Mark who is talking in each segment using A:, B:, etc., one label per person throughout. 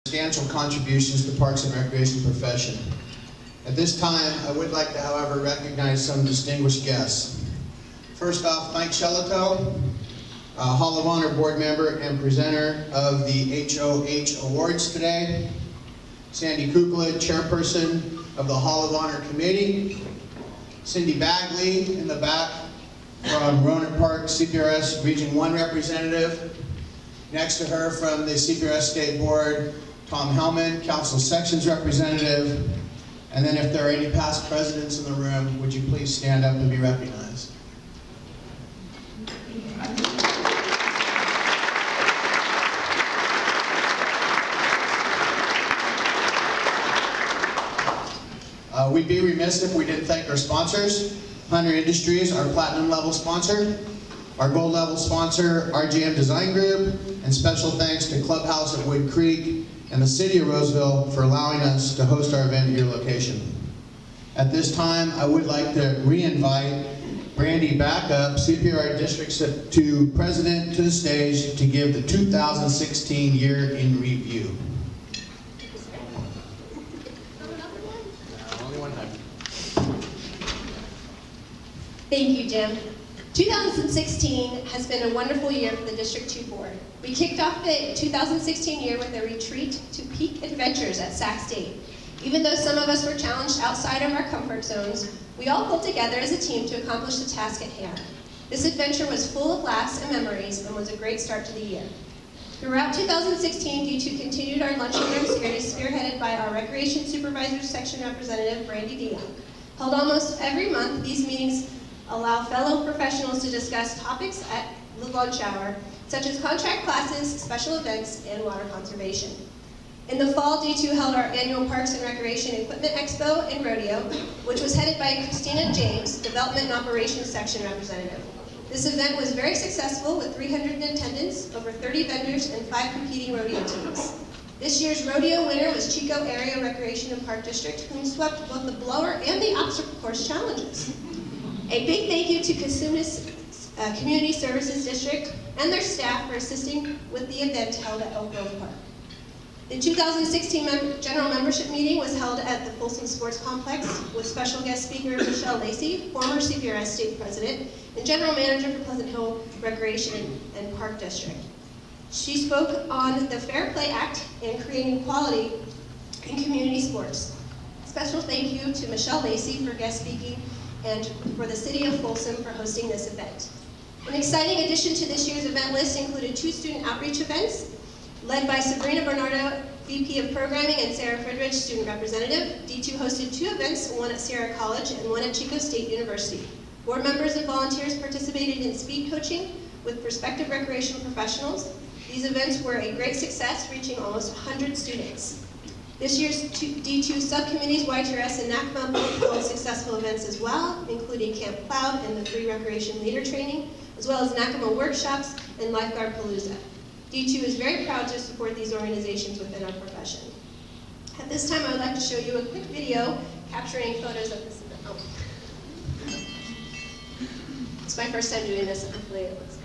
A: Substantial contributions to Parks and Recreation profession. At this time, I would like to, however, recognize some distinguished guests. First off, Mike Shelato, Hall of Honor board member and presenter of the HOH Awards today. Sandy Kukla, chairperson of the Hall of Honor Committee. Cindy Bagley in the back from Roanoke Park CPRS Region 1 representative. Next to her from the CPRS State Board, Tom Hellman, Council Sections representative. And then if there are any past presidents in the room, would you please stand up and be recognized? We'd be remiss if we didn't thank our sponsors. Hunter Industries, our platinum level sponsor. Our gold level sponsor, RGM Design Group. And special thanks to Clubhouse at Wood Creek and the City of Roseville for allowing us to host our event at your location. At this time, I would like to re-invite Brandy back up, CPR District to President, to the stage to give the 2016 year in review.
B: Thank you, Jim. 2016 has been a wonderful year for the District 2 Board. We kicked off the 2016 year with a retreat to peak adventures at Sac State. Even though some of us were challenged outside of our comfort zones, we all pulled together as a team to accomplish the task at hand. This adventure was full of laughs and memories and was a great start to the year. Throughout 2016, D2 continued our Luncheon series spearheaded by our Recreation Supervisors Section Representative, Brandy DeYoung. Held almost every month, these meetings allow fellow professionals to discuss topics at the lunch hour, such as contract classes, special events, and water conservation. In the fall, D2 held our annual Parks and Recreation Equipment Expo and Rodeo, which was headed by Christina James, Development and Operations Section Representative. This event was very successful with 300 in attendance, over 30 vendors, and 5 competing rodeo teams. This year's rodeo winner was Chico Area Recreation and Park District, whom swept both the blower and the obstacle course challenges. A big thank you to Cosumnes Community Services District and their staff for assisting with the event held at Elk Grove Park. The 2016 General Membership Meeting was held at the Folsom Sports Complex with special guest speaker Michelle Lacey, former CPRS State President and General Manager for Pleasant Hill Recreation and Park District. She spoke on the Fair Play Act and creating equality in community sports. Special thank you to Michelle Lacey for guest speaking and for the City of Folsom for hosting this event. An exciting addition to this year's event list included 2 student outreach events, led by Sabrina Bernardo, VP of Programming, and Sarah Fridrich, Student Representative. D2 hosted 2 events, one at Sierra College and one at Chico State University. Board members and volunteers participated in speed coaching with prospective recreational professionals. These events were a great success, reaching almost 100 students. This year's D2 subcommittees, Y2S and NACMA, both held successful events as well, including Camp Cloud and the Free Recreation Leader Training, as well as NACMA workshops and Lifeguard Palooza. D2 is very proud to support these organizations within our profession. At this time, I would like to show you a quick video capturing photos of this event. Oh. It's my first time doing this, and hopefully it looks great.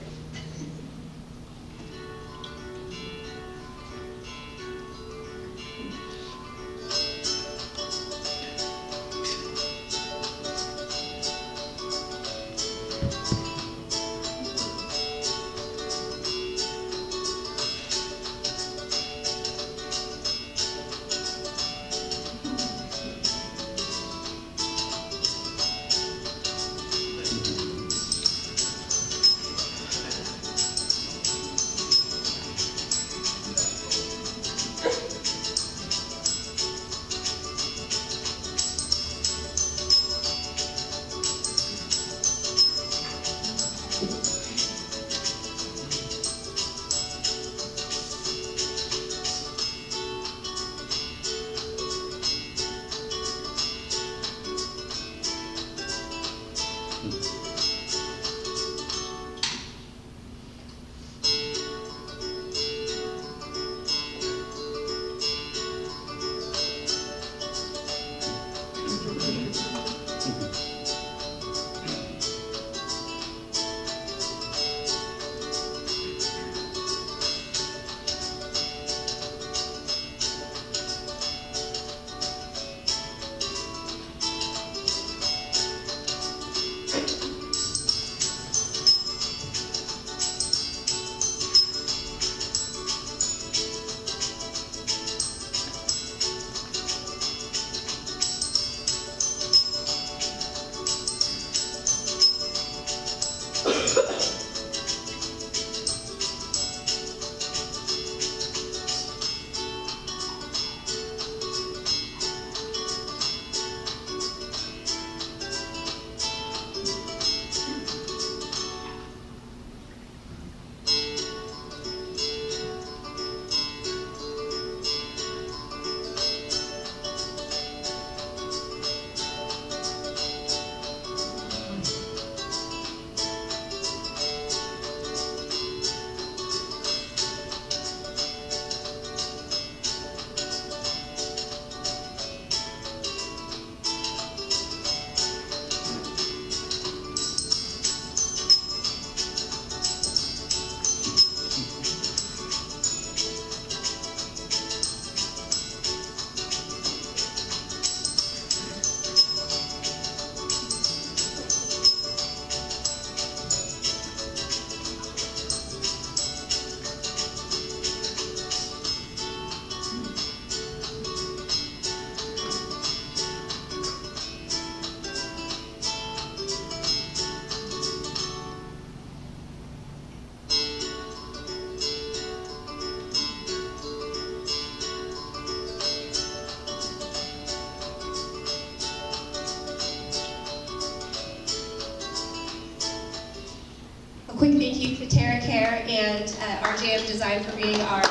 B: Tara Care and RJM Design for being our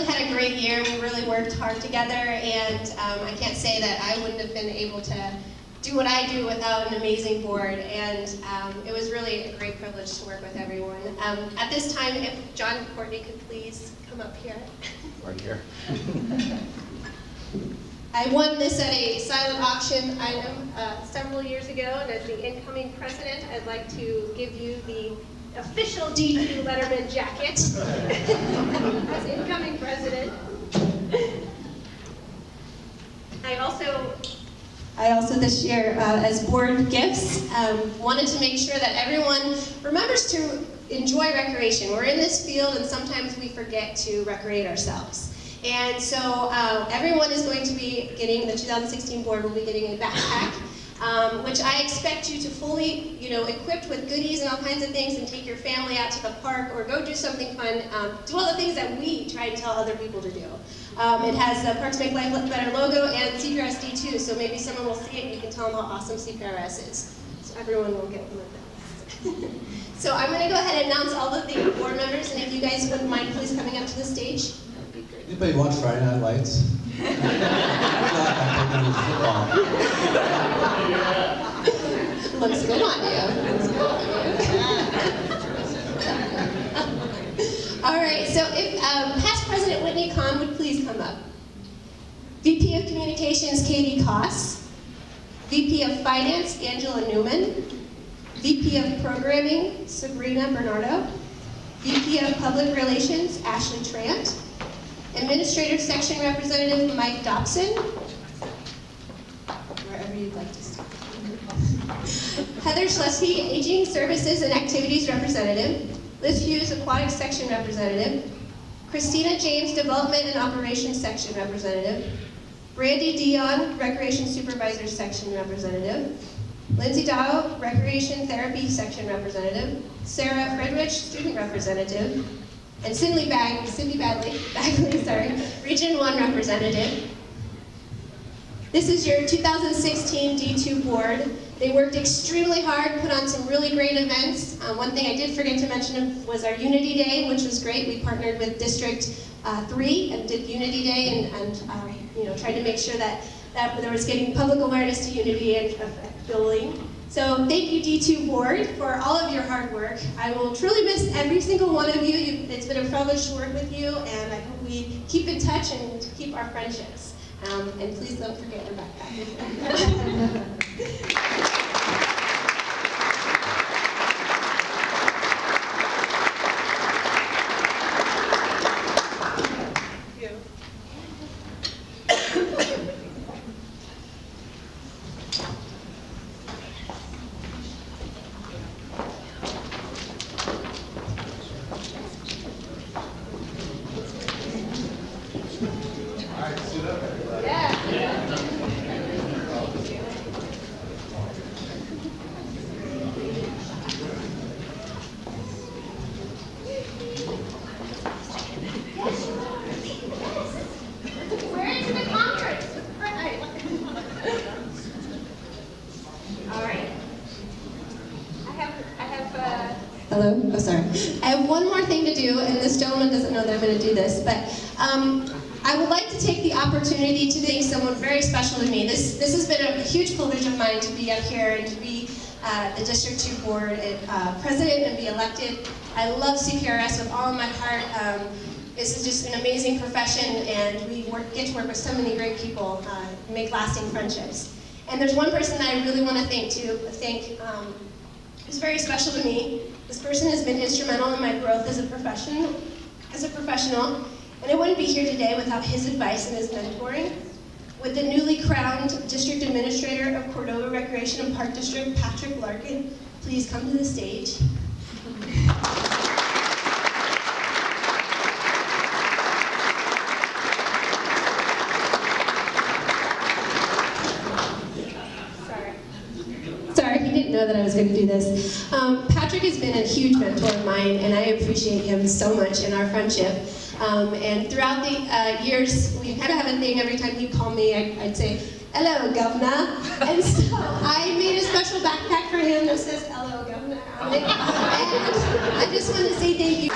B: had a great year. We really worked hard together, and I can't say that I wouldn't have been able to do what I do without an amazing board, and it was really a great privilege to work with everyone. At this time, if John and Courtney could please come up here.
C: Right here.
B: I won this at a silent auction item several years ago, and as the incoming president, I'd like to give you the official D2 Letterman jacket as incoming president. I also this year, as board gifts, wanted to make sure that everyone remembers to enjoy recreation. We're in this field and sometimes we forget to recreate ourselves. And so everyone is going to be getting, the 2016 board will be getting a backpack, which I expect you to fully, equipped with goodies and all kinds of things, and take your family out to the park or go do something fun. Do all the things that we try to tell other people to do. It has the Parks Make Life Better logo and CPRS D2, so maybe someone will see it and you can tell them how awesome CPRS is. So everyone will get one of those. So I'm going to go ahead and announce all of the board members, and if you guys wouldn't mind please coming up to the stage. That would be great.
C: Anybody watch Friday Night Lights?
B: Looks good on you. Looks good on you. All right, so if past President Whitney Kahn would please come up. VP of Communications, Katie Koss. VP of Finance, Angela Newman. VP of Programming, Sabrina Bernardo. VP of Public Relations, Ashley Trant. Administrative Section Representative, Mike Dobson. Wherever you'd like to start. Heather Schlesky, Aging Services and Activities Representative. Liz Hughes, Aquatic Section Representative. Christina James, Development and Operations Section Representative. Brandy Dion, Recreation Supervisor Section Representative. Lindsay Dow, Recreation Therapy Section Representative. Sarah Fredrich, Student Representative. And Cindy Bagley, Region 1 Representative. This is your 2016 D2 board. They worked extremely hard, put on some really great events. One thing I did forget to mention was our Unity Day, which was great. We partnered with District 3 and did Unity Day and tried to make sure that there was getting public awareness to Unity and building. So thank you, D2 board, for all of your hard work. I will truly miss every single one of you. It's been a privilege to work with you, and I hope we keep in touch and keep our friendships. And please don't forget your backpack. Hello? Oh, sorry. I have one more thing to do, and this gentleman doesn't know that I'm going to do this, but I would like to take the opportunity to thank someone very special to me. This has been a huge privilege of mine to be up here and to be the District 2 Board President and be elected. I love CPRS with all of my heart. This is just an amazing profession, and we get to work with so many great people, make lasting friendships. And there's one person that I really want to thank, who's very special to me. This person has been instrumental in my growth as a professional, and I wouldn't be here today without his advice and his mentoring. With the newly crowned District Administrator of Cordova Recreation and Park District, Patrick Larkin, please come to the stage. Know that I was going to do this. Patrick has been a huge mentor of mine, and I appreciate him so much in our friendship. And throughout the years, we kind of have a thing every time he'd call me, I'd say, "Hello, Governor." And so I made a special backpack for him that says "Hello, Governor" on it. And I just want to say thank you.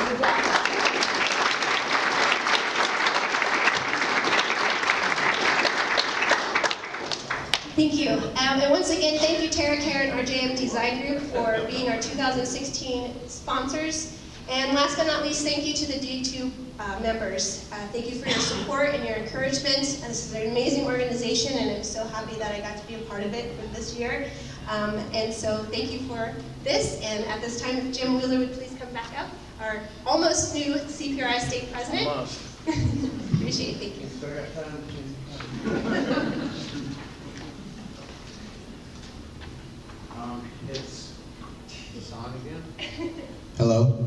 B: Thank you. And once again, thank you, Tara Care and RJM Design Group for being our 2016 sponsors. And last but not least, thank you to the D2 members. Thank you for your support and your encouragement. This is an amazing organization, and I'm so happy that I got to be a part of it for this year. And so thank you for this. And at this time, if Jim Wheeler would please come back up, our almost new CPRS state president.
D: Almost.
B: Appreciate it. Thank you.
C: It's on again?
A: Hello.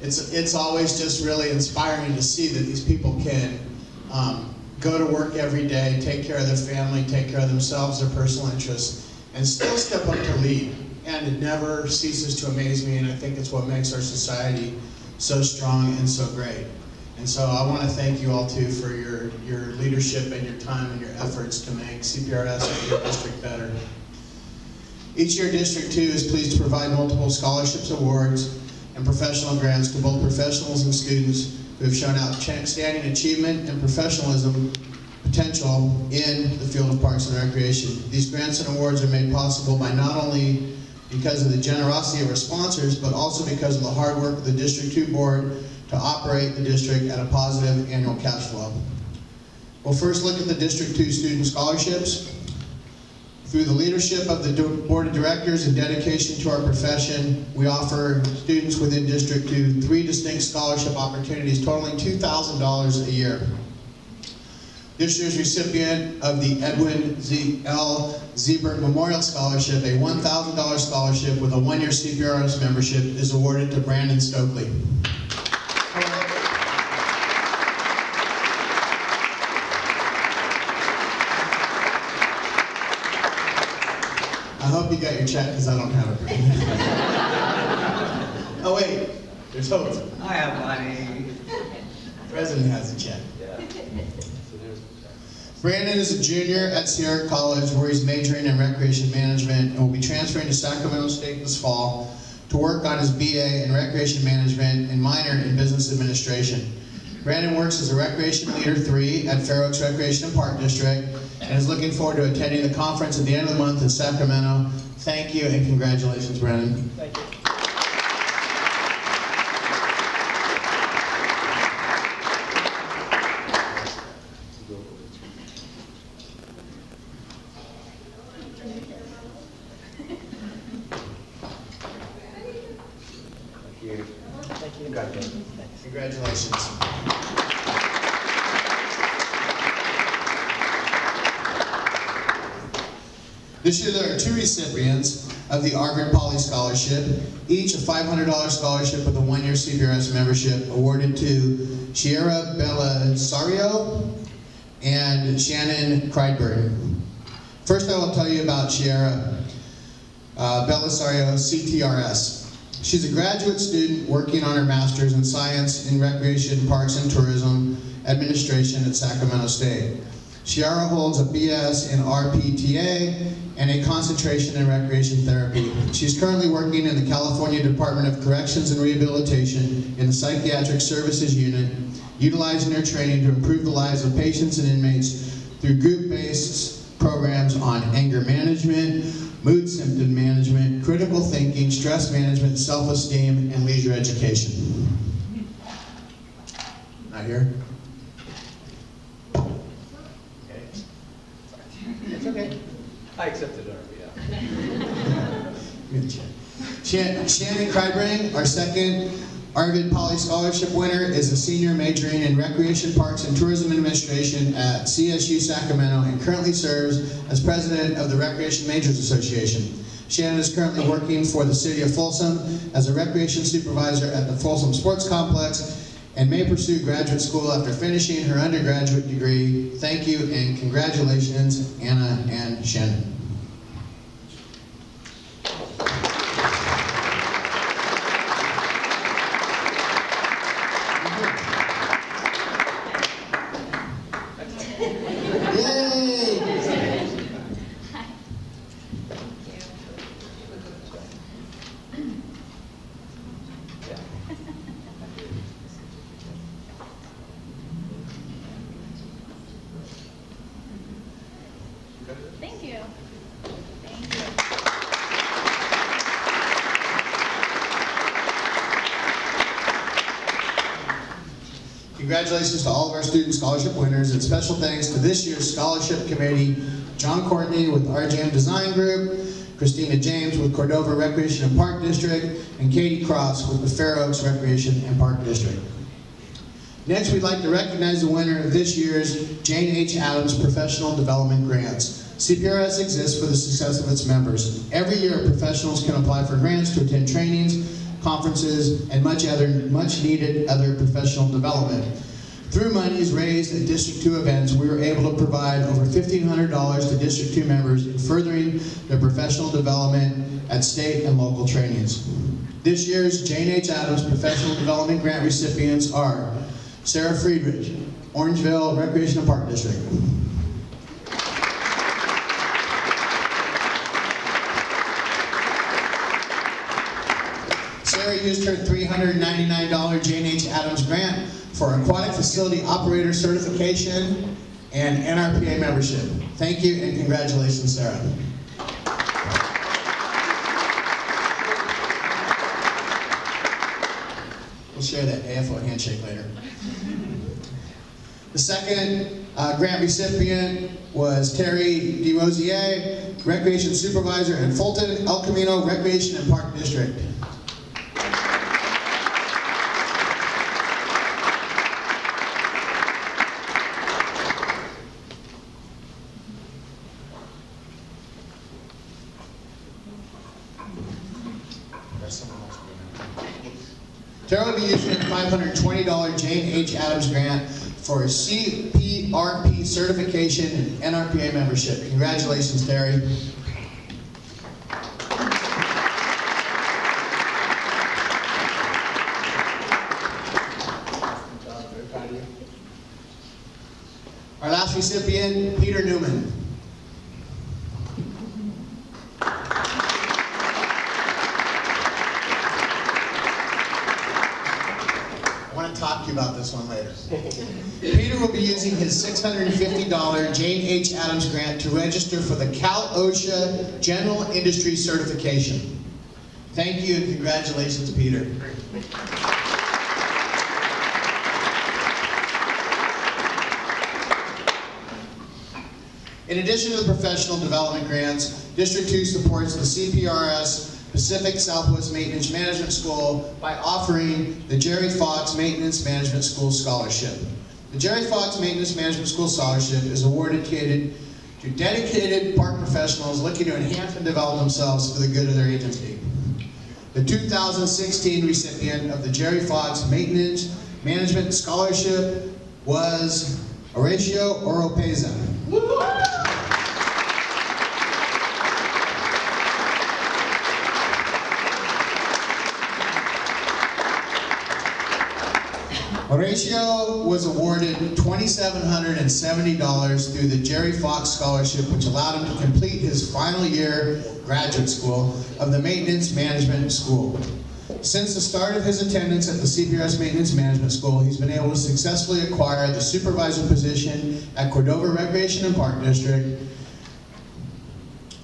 A: It's always just really inspiring to see that these people can go to work every day, take care of their family, take care of themselves, their personal interests, and still step up to lead. And it never ceases to amaze me, and I think it's what makes our society so strong and so great. And so I want to thank you all too for your leadership and your time and your efforts to make CPRS and your district better. Each year, District 2 is pleased to provide multiple scholarships, awards, and professional grants to both professionals and students who have shown outstanding achievement and professionalism potential in the field of parks and recreation. These grants and awards are made possible by not only because of the generosity of our sponsors, but also because of the hard work of the District 2 board to operate the district at a positive annual cash flow. We'll first look at the District 2 student scholarships. Through the leadership of the Board of Directors and dedication to our profession, we offer students within District 2 3 distinct scholarship opportunities totaling $2,000 a year. This year's recipient of the Edwin L. Zeberg Memorial Scholarship, a $1,000 scholarship with a 1-year CPRS membership, is awarded to Brandon Stokely. I hope you got your check, because I don't have it. Oh wait, there's hope.
D: I have money.
A: The president has a check.
C: Yeah. So there's the check.
A: Brandon is a junior at Sierra College, where he's majoring in recreation management and will be transferring to Sacramento State this fall to work on his BA in recreation management and minor in business administration. Brandon works as a Recreation Leader 3 at Fair Oaks Recreation and Park District and is looking forward to attending the conference at the end of the month in Sacramento. Thank you and congratulations, Brandon.
D: Thank you.
C: Thank you. Congratulations.
A: Congratulations. This year there are 2 recipients of the Arvin Poly Scholarship, each a $500 scholarship with a 1-year CPRS membership, awarded to Shiera Belisario and Shannon Kreidberg. First I will tell you about Shiera Belisario, CPRS. She's a graduate student working on her master's in science in recreation, parks, and tourism administration at Sacramento State. Shiera holds a BS in RPTA and a concentration in recreation therapy. She's currently working in the California Department of Corrections and Rehabilitation in the Psychiatric Services Unit, utilizing her training to improve the lives of patients and inmates through group-based programs on anger management, mood symptom management, critical thinking, stress management, self-esteem, and leisure education. Not here?
C: Okay. It's okay. I accepted her, yeah.
A: Shannon Kreidberg, our second Arvid Poly Scholarship winner, is a senior majoring in Recreation, Parks, and Tourism Administration at CSU Sacramento and currently serves as president of the Recreation Majors Association. Shannon is currently working for the city of Folsom as a recreation supervisor at the Folsom Sports Complex and may pursue graduate school after finishing her undergraduate degree. Thank you and congratulations, Anna and Shannon. Congratulations to all of our student scholarship winners, and special thanks to this year's scholarship committee, John Courtney with RJM Design Group, Christina James with Cordova Recreation and Park District, and Katie Cross with the Fair Oaks Recreation and Park District. Next, we'd like to recognize the winner of this year's Jane H. Adams Professional Development Grants. CPRS exists for the success of its members. Every year, professionals can apply for grants to attend trainings, conferences, and much needed other professional development. Through monies raised at District 2 events, we were able to provide over $1,500 to District 2 members in furthering their professional development at state and local trainings. This year's Jane H. Adams Professional Development Grant recipients are Sarah Friedrich, Orangeville Recreation and Park District. Sarah used her $399 Jane H. Adams grant for Aquatic Facility Operator Certification and NRPA membership. Thank you and congratulations, Sarah. We'll share that AFO handshake later. The second grant recipient was Terry DeRosier, Recreation Supervisor in Fulton, El Camino Recreation and Park District. Tara will be using her $520 Jane H. Adams grant for CPRP certification and NRPA membership. Congratulations, Terry. Our last recipient, Peter Newman. Talk to you about this one later. Peter will be using his $650 Jane H. Adams grant to register for the Cal OSHA General Industry Certification. Thank you and congratulations, Peter. In addition to the professional development grants, District 2 supports the CPRS Pacific Southwest Maintenance Management School by offering the Jerry Fox Maintenance Management School Scholarship. The Jerry Fox Maintenance Management School Scholarship is awarded to dedicated park professionals looking to enhance and develop themselves for the good of their agency. The 2016 recipient of the Jerry Fox Maintenance Management Scholarship was Horatio Oropeza. Horatio was awarded $2,770 through the Jerry Fox Scholarship, which allowed him to complete his final year graduate school of the Maintenance Management School. Since the start of his attendance at the CPRS Maintenance Management School, he's been able to successfully acquire the supervisor position at Cordova Recreation and Park District.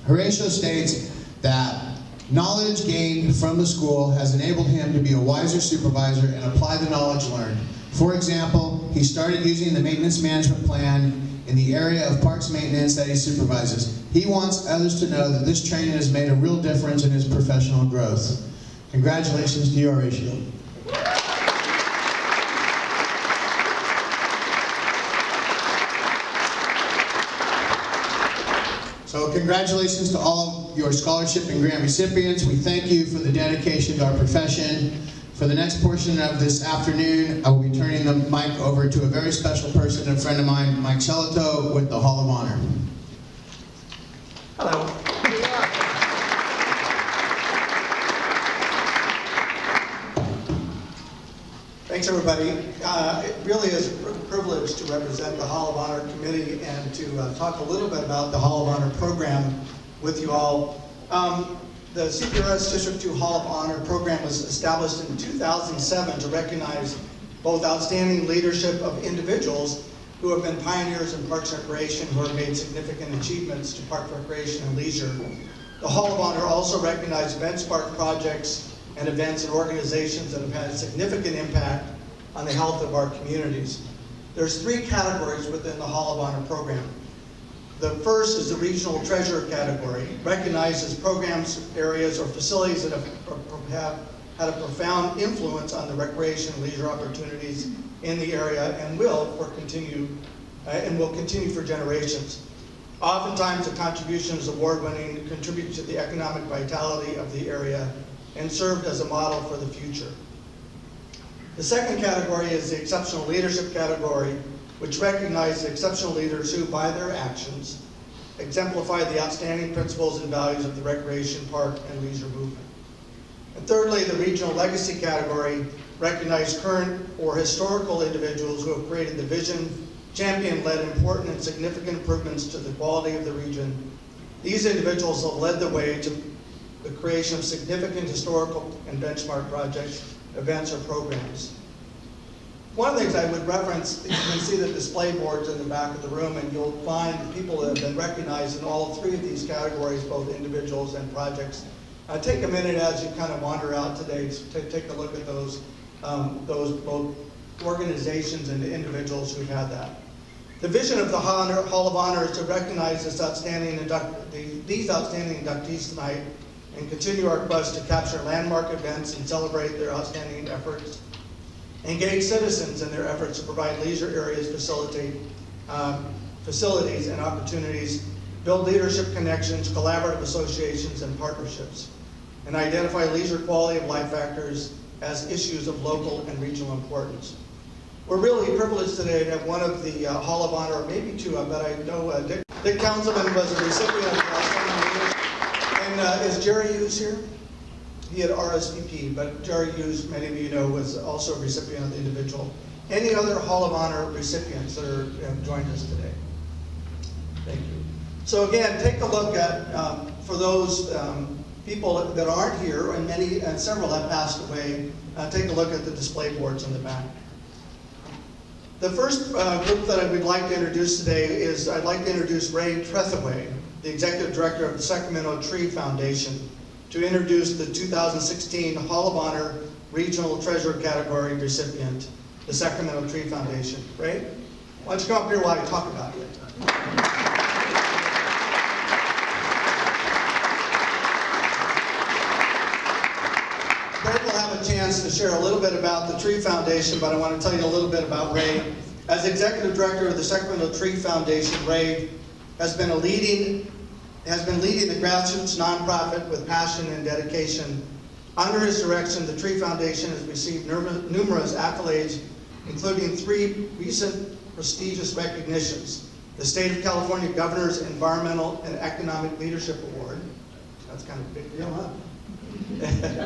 A: Horatio states that knowledge gained from the school has enabled him to be a wiser supervisor and apply the knowledge learned. For example, he started using the maintenance management plan in the area of parks maintenance that he supervises. He wants others to know that this training has made a real difference in his professional growth. Congratulations to you, Horatio. So congratulations to all of your scholarship and grant recipients. We thank you for the dedication to our profession. For the next portion of this afternoon, I will be turning the mic over to a very special person, a friend of mine, Mike Chelito, with the Hall of Honor.
D: Hello. Thanks, everybody. It really is a privilege to represent the Hall of Honor Committee and to talk a little bit about the Hall of Honor program with you all. The CPRS District 2 Hall of Honor program was established in 2007 to recognize both outstanding leadership of individuals who have been pioneers in parks and recreation, who have made significant achievements to park recreation and leisure. The Hall of Honor also recognized benchmark projects and events and organizations that have had a significant impact on the health of our communities. There's 3 categories within the Hall of Honor program. The first is the regional treasure category, recognizes programs, areas, or facilities that have had a profound influence on the recreation and leisure opportunities in the area and will continue for generations. Oftentimes, the contribution is award-winning, contribute to the economic vitality of the area, and served as a model for the future. The second category is the exceptional leadership category, which recognizes exceptional leaders who, by their actions, exemplify the outstanding principles and values of the recreation, park, and leisure movement. And thirdly, the regional legacy category recognizes current or historical individuals who have created the vision, champion-led important and significant improvements to the quality of the region. These individuals have led the way to the creation of significant historical and benchmark projects, events, or programs. One of the things I would reference, you can see the display boards in the back of the room, and you'll find people that have been recognized in all 3 of these categories, both individuals and projects. Take a minute as you kind of wander out today to take a look at those both organizations and individuals who've had that. The vision of the Hall of Honor is to recognize these outstanding inductees tonight and continue our quest to capture landmark events and celebrate their outstanding efforts. Engage citizens in their efforts to provide leisure areas, facilities and opportunities, build leadership connections, collaborative associations, and partnerships, and identify leisure quality of life factors as issues of local and regional importance. We're really privileged today to have one of the Hall of Honor, maybe 2, but I know Dick Councilman was a recipient of the Outstanding Leaders. And is Jerry Hughes here? He had RSVP, but Jerry Hughes, many of you know, was also a recipient of the individual. Any other Hall of Honor recipients that have joined us today? Thank you. So again, take a look at, for those people that aren't here, and several have passed away, take a look at the display boards in the back. The first group that I would like to introduce today is, I'd like to introduce Ray Trethaway, the Executive Director of the Sacramento Tree Foundation, to introduce the 2016 Hall of Honor Regional Treasure Category recipient, the Sacramento Tree Foundation. Ray, why don't you come up here while I talk about it? Ray will have a chance to share a little bit about the Tree Foundation, but I want to tell you a little bit about Ray. As Executive Director of the Sacramento Tree Foundation, Ray has been leading the grassroots nonprofit with passion and dedication. Under his direction, the Tree Foundation has received numerous accolades, including 3 recent prestigious recognitions: the State of California Governor's Environmental and Economic Leadership Award. That's kind of a big deal, huh?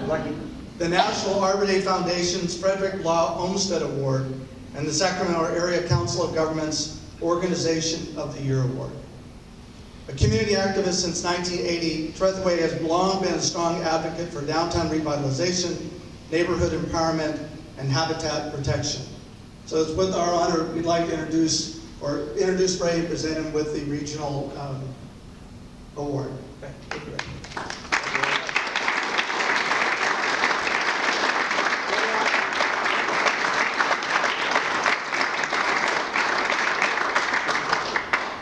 C: Lucky.
D: The National Arbor Day Foundation's Frederick Law Olmsted Award, and the Sacramento Area Council of Governments Organization of the Year Award. A community activist since 1980, Trethaway has long been a strong advocate for downtown revitalization, neighborhood empowerment, and habitat protection. So it's with our honor, we'd like to introduce Ray and present him with the regional award. Thank you, Ray.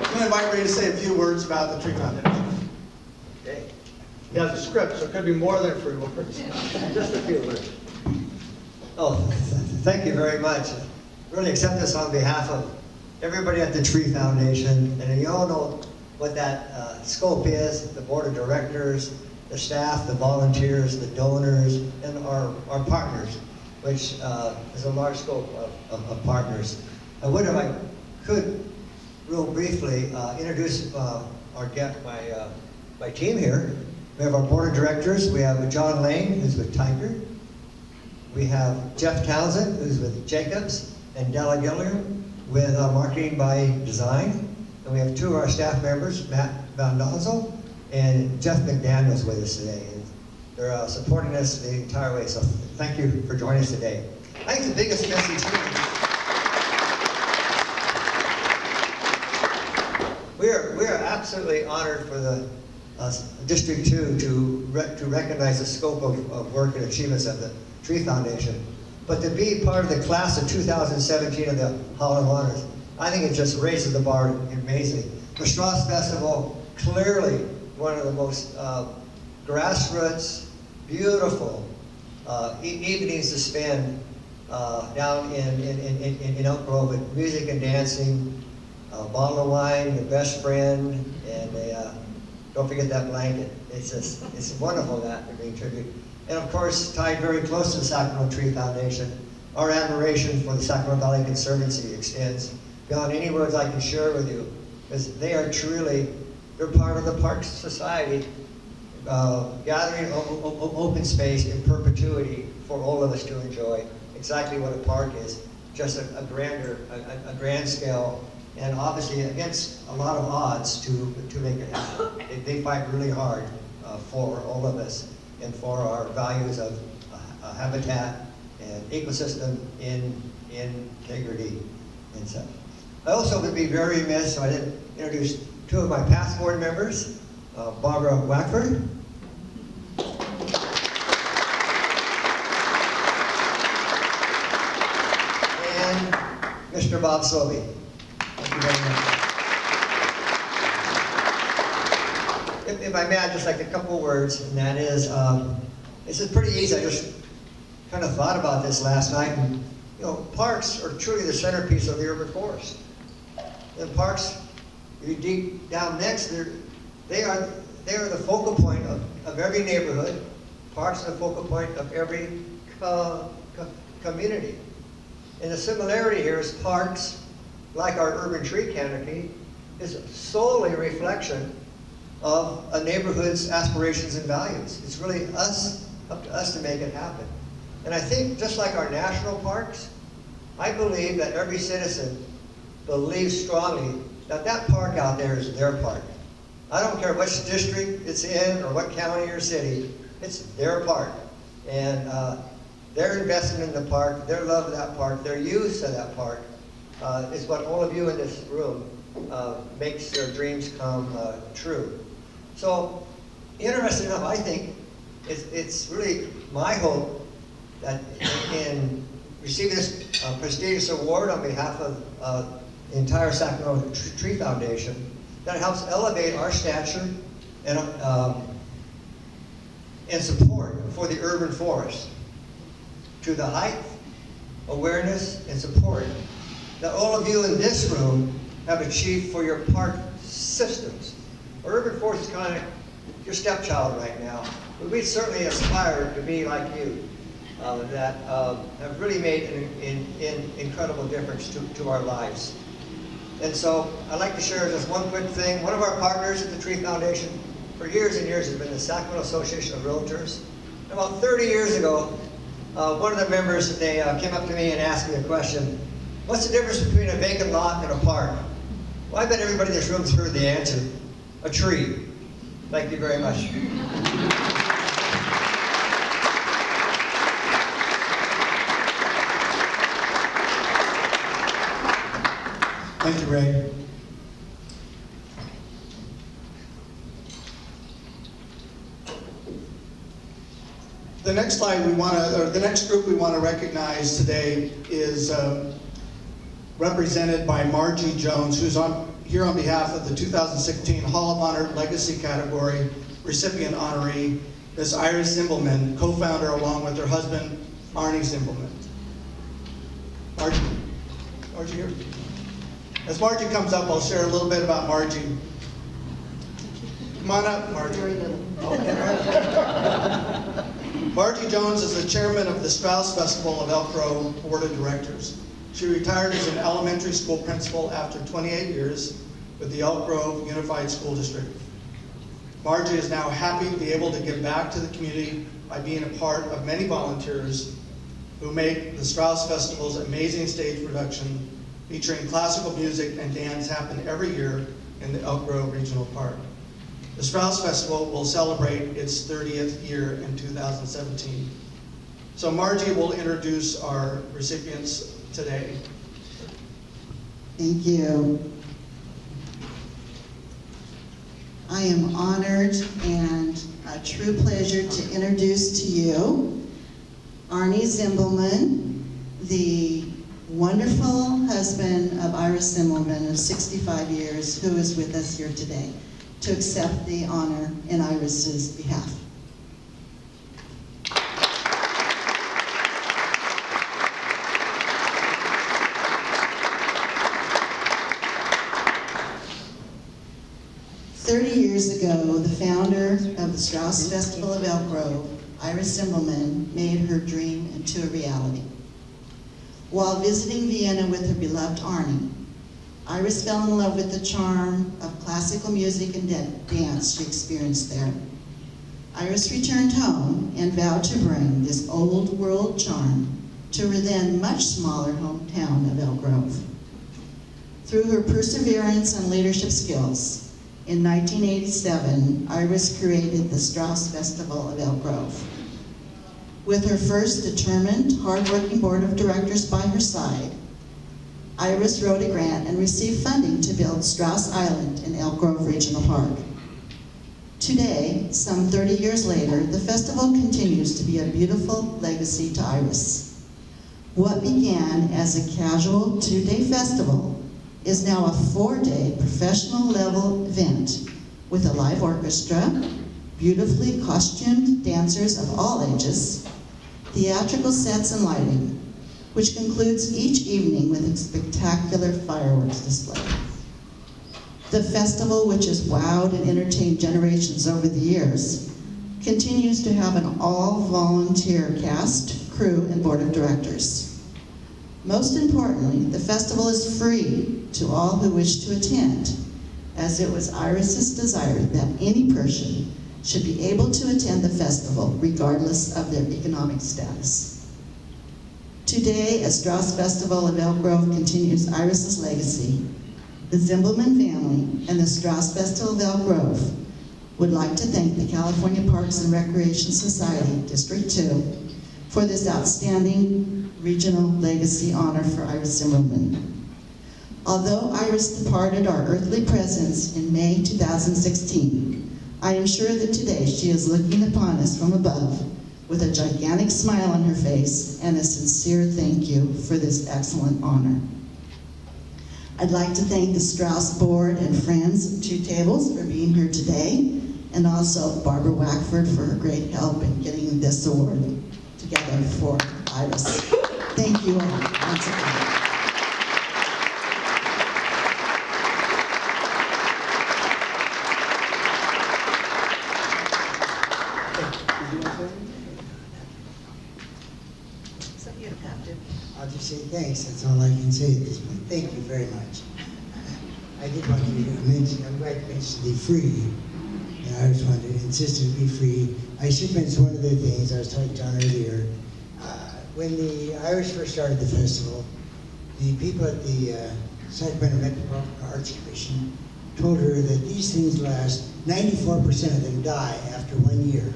D: I'm going to invite Ray to say a few words about the Tree Foundation.
E: Okay.
D: He has a script, so it could be more than a few words.
E: Just a few words. Oh, thank you very much. Really accept this on behalf of everybody at the Tree Foundation, and you all know what that scope is: the board of directors, the staff, the volunteers, the donors, and our partners, which is a large scope of partners. I would, if I could, real briefly introduce my team here. We have our board of directors. We have John Lane, who's with Tiger. We have Jeff Townsend, who's with Jacobs, and Della Gilliam with Marketing by Design. And we have 2 of our staff members, Matt Vandazzo and Jeff McDaniels, with us today. And they're supporting us the entire way. So thank you for joining us today. I think the biggest message here, we are absolutely honored for the District 2 to recognize the scope of work and achievements of the Tree Foundation. But to be part of the class of 2017 of the Hall of Honors, I think it just raises the bar amazingly. The Strauss Festival, clearly one of the most grassroots, beautiful evenings to spend down in Elk Grove with music and dancing, a bottle of wine, your best friend, and don't forget that blanket. It's wonderful that we're being tribute. And of course, tied very close to the Sacramento Tree Foundation, our admiration for the Sacramento Valley Conservancy extends beyond any words I can share with you, because they are truly, they're part of the Parks Society, gathering open space in perpetuity for all of us to enjoy. Exactly what a park is, just a grand scale, and obviously against a lot of odds to make it happen. They fight really hard for all of us and for our values of habitat and ecosystem integrity and such. I also would be very remiss, so I didn't introduce two of my past board members, Barbara Wackford. And Mr. Bob Sobey. Thank you very much. If I may, I'd just like a couple of words, and that is, this is pretty easy. I just kind of thought about this last night, and you know, parks are truly the centerpiece of the urban forest. And parks, you dig down next, they are the focal point of every neighborhood. Parks are the focal point of every community. And the similarity here is parks, like our urban tree canopy, is solely a reflection of a neighborhood's aspirations and values. It's really up to us to make it happen. And I think just like our national parks, I believe that every citizen believes strongly that that park out there is their park. I don't care which district it's in or what county or city, it's their park. And their investment in the park, their love of that park, their use of that park is what all of you in this room makes their dreams come true. So, interesting enough, I think it's really my hope that in receiving this prestigious award on behalf of the entire Sacramento Tree Foundation, that it helps elevate our stature and support for the urban forest to the height, awareness, and support that all of you in this room have achieved for your park systems. Our urban forest is kind of your stepchild right now, but we certainly aspire to be like you, that have really made an incredible difference to our lives. And so I'd like to share just one quick thing. One of our partners at the Tree Foundation for years and years has been the Sacramento Association of Realtors. About 30 years ago, one of the members, they came up to me and asked me a question. What's the difference between a vacant lot and a park? Well, I bet everybody in this room has heard the answer. A tree. Thank you very much.
D: Thank you, Ray. The next slide the next group we want to recognize today is represented by Margie Jones, who's here on behalf of the 2016 Hall of Honor Legacy Category recipient honoree, Ms. Iris Zimbelman, co-founder along with her husband, Arnie Zimbelman. Margie here? As Margie comes up, I'll share a little bit about Margie. Come on up, Margie. Margie Jones is the chairman of the Strauss Festival of Elk Grove Board of Directors. She retired as an elementary school principal after 28 years with the Elk Grove Unified School District. Margie is now happy to be able to give back to the community by being a part of many volunteers who make the Strauss Festival's amazing stage production featuring classical music and dance happen every year in the Elk Grove Regional Park. The Strauss Festival will celebrate its 30th year in 2017. So Margie will introduce our recipients today.
F: Thank you. I am honored and a true pleasure to introduce to you Arnie Zimbelman, the wonderful husband of Iris Zimmelman of 65 years, who is with us here today, to accept the honor in Iris's behalf. Years ago, the founder of the Strauss Festival of Elk Grove, Iris Zimmelman, made her dream into a reality. While visiting Vienna with her beloved Arnie, Iris fell in love with the charm of classical music and dance she experienced there. Iris returned home and vowed to bring this old world charm to her then much smaller hometown of Elk Grove. Through her perseverance and leadership skills, in 1987, Iris created the Strauss Festival of Elk Grove. With her first determined, hardworking board of directors by her side, Iris wrote a grant and received funding to build Strauss Island in Elk Grove Regional Park. Today, some 30 years later, the festival continues to be a beautiful legacy to Iris. What began as a casual 2-day festival is now a 4-day professional level event with a live orchestra, beautifully costumed dancers of all ages, theatrical sets and lighting, which concludes each evening with a spectacular fireworks display. The festival, which has wowed and entertained generations over the years, continues to have an all-volunteer cast, crew, and board of directors. Most importantly, the festival is free to all who wish to attend, as it was Iris's desire that any person should be able to attend the festival regardless of their economic status. Today, as Strauss Festival of Elk Grove continues Iris's legacy, the Zimmelman family and the Strauss Festival of Elk Grove would like to thank the California Parks and Recreation Society, District 2, for this outstanding regional legacy honor for Iris Zimmerman. Although Iris departed our earthly presence in May 2016, I am sure that today she is looking upon us from above with a gigantic smile on her face and a sincere thank you for this excellent honor. I'd like to thank the Strauss board and friends of Two Tables for being here today, and also Barbara Wackford for her great help in getting this award together for Iris. Thank you all once again.
G: I'll just say thanks, that's all I can say at this point. Thank you very much. I did want you to mention, I'm glad you mentioned the free. And I just wanted to insist it be free. I should mention one of the things I was talking to John earlier. When the Irish first started the festival, the people at the Sacramento Metropolitan Arts Commission told her that these things last, 94% of them die after 1 year.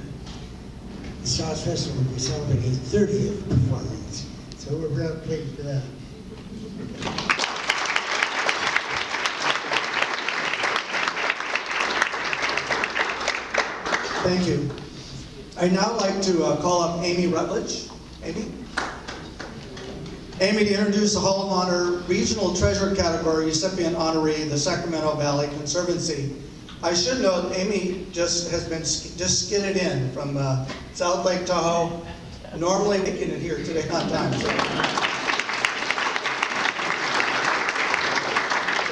G: The Strauss Festival will be celebrating its 30th performance. So we're real pleased for that.
D: Thank you. I'd now like to call up Amy Rutledge. Amy? Amy, to introduce the Hall of Honor Regional Treasure Category recipient honoree, the Sacramento Valley Conservancy. I should note, Amy just skidded in from South Lake Tahoe, normally making it here today on time. So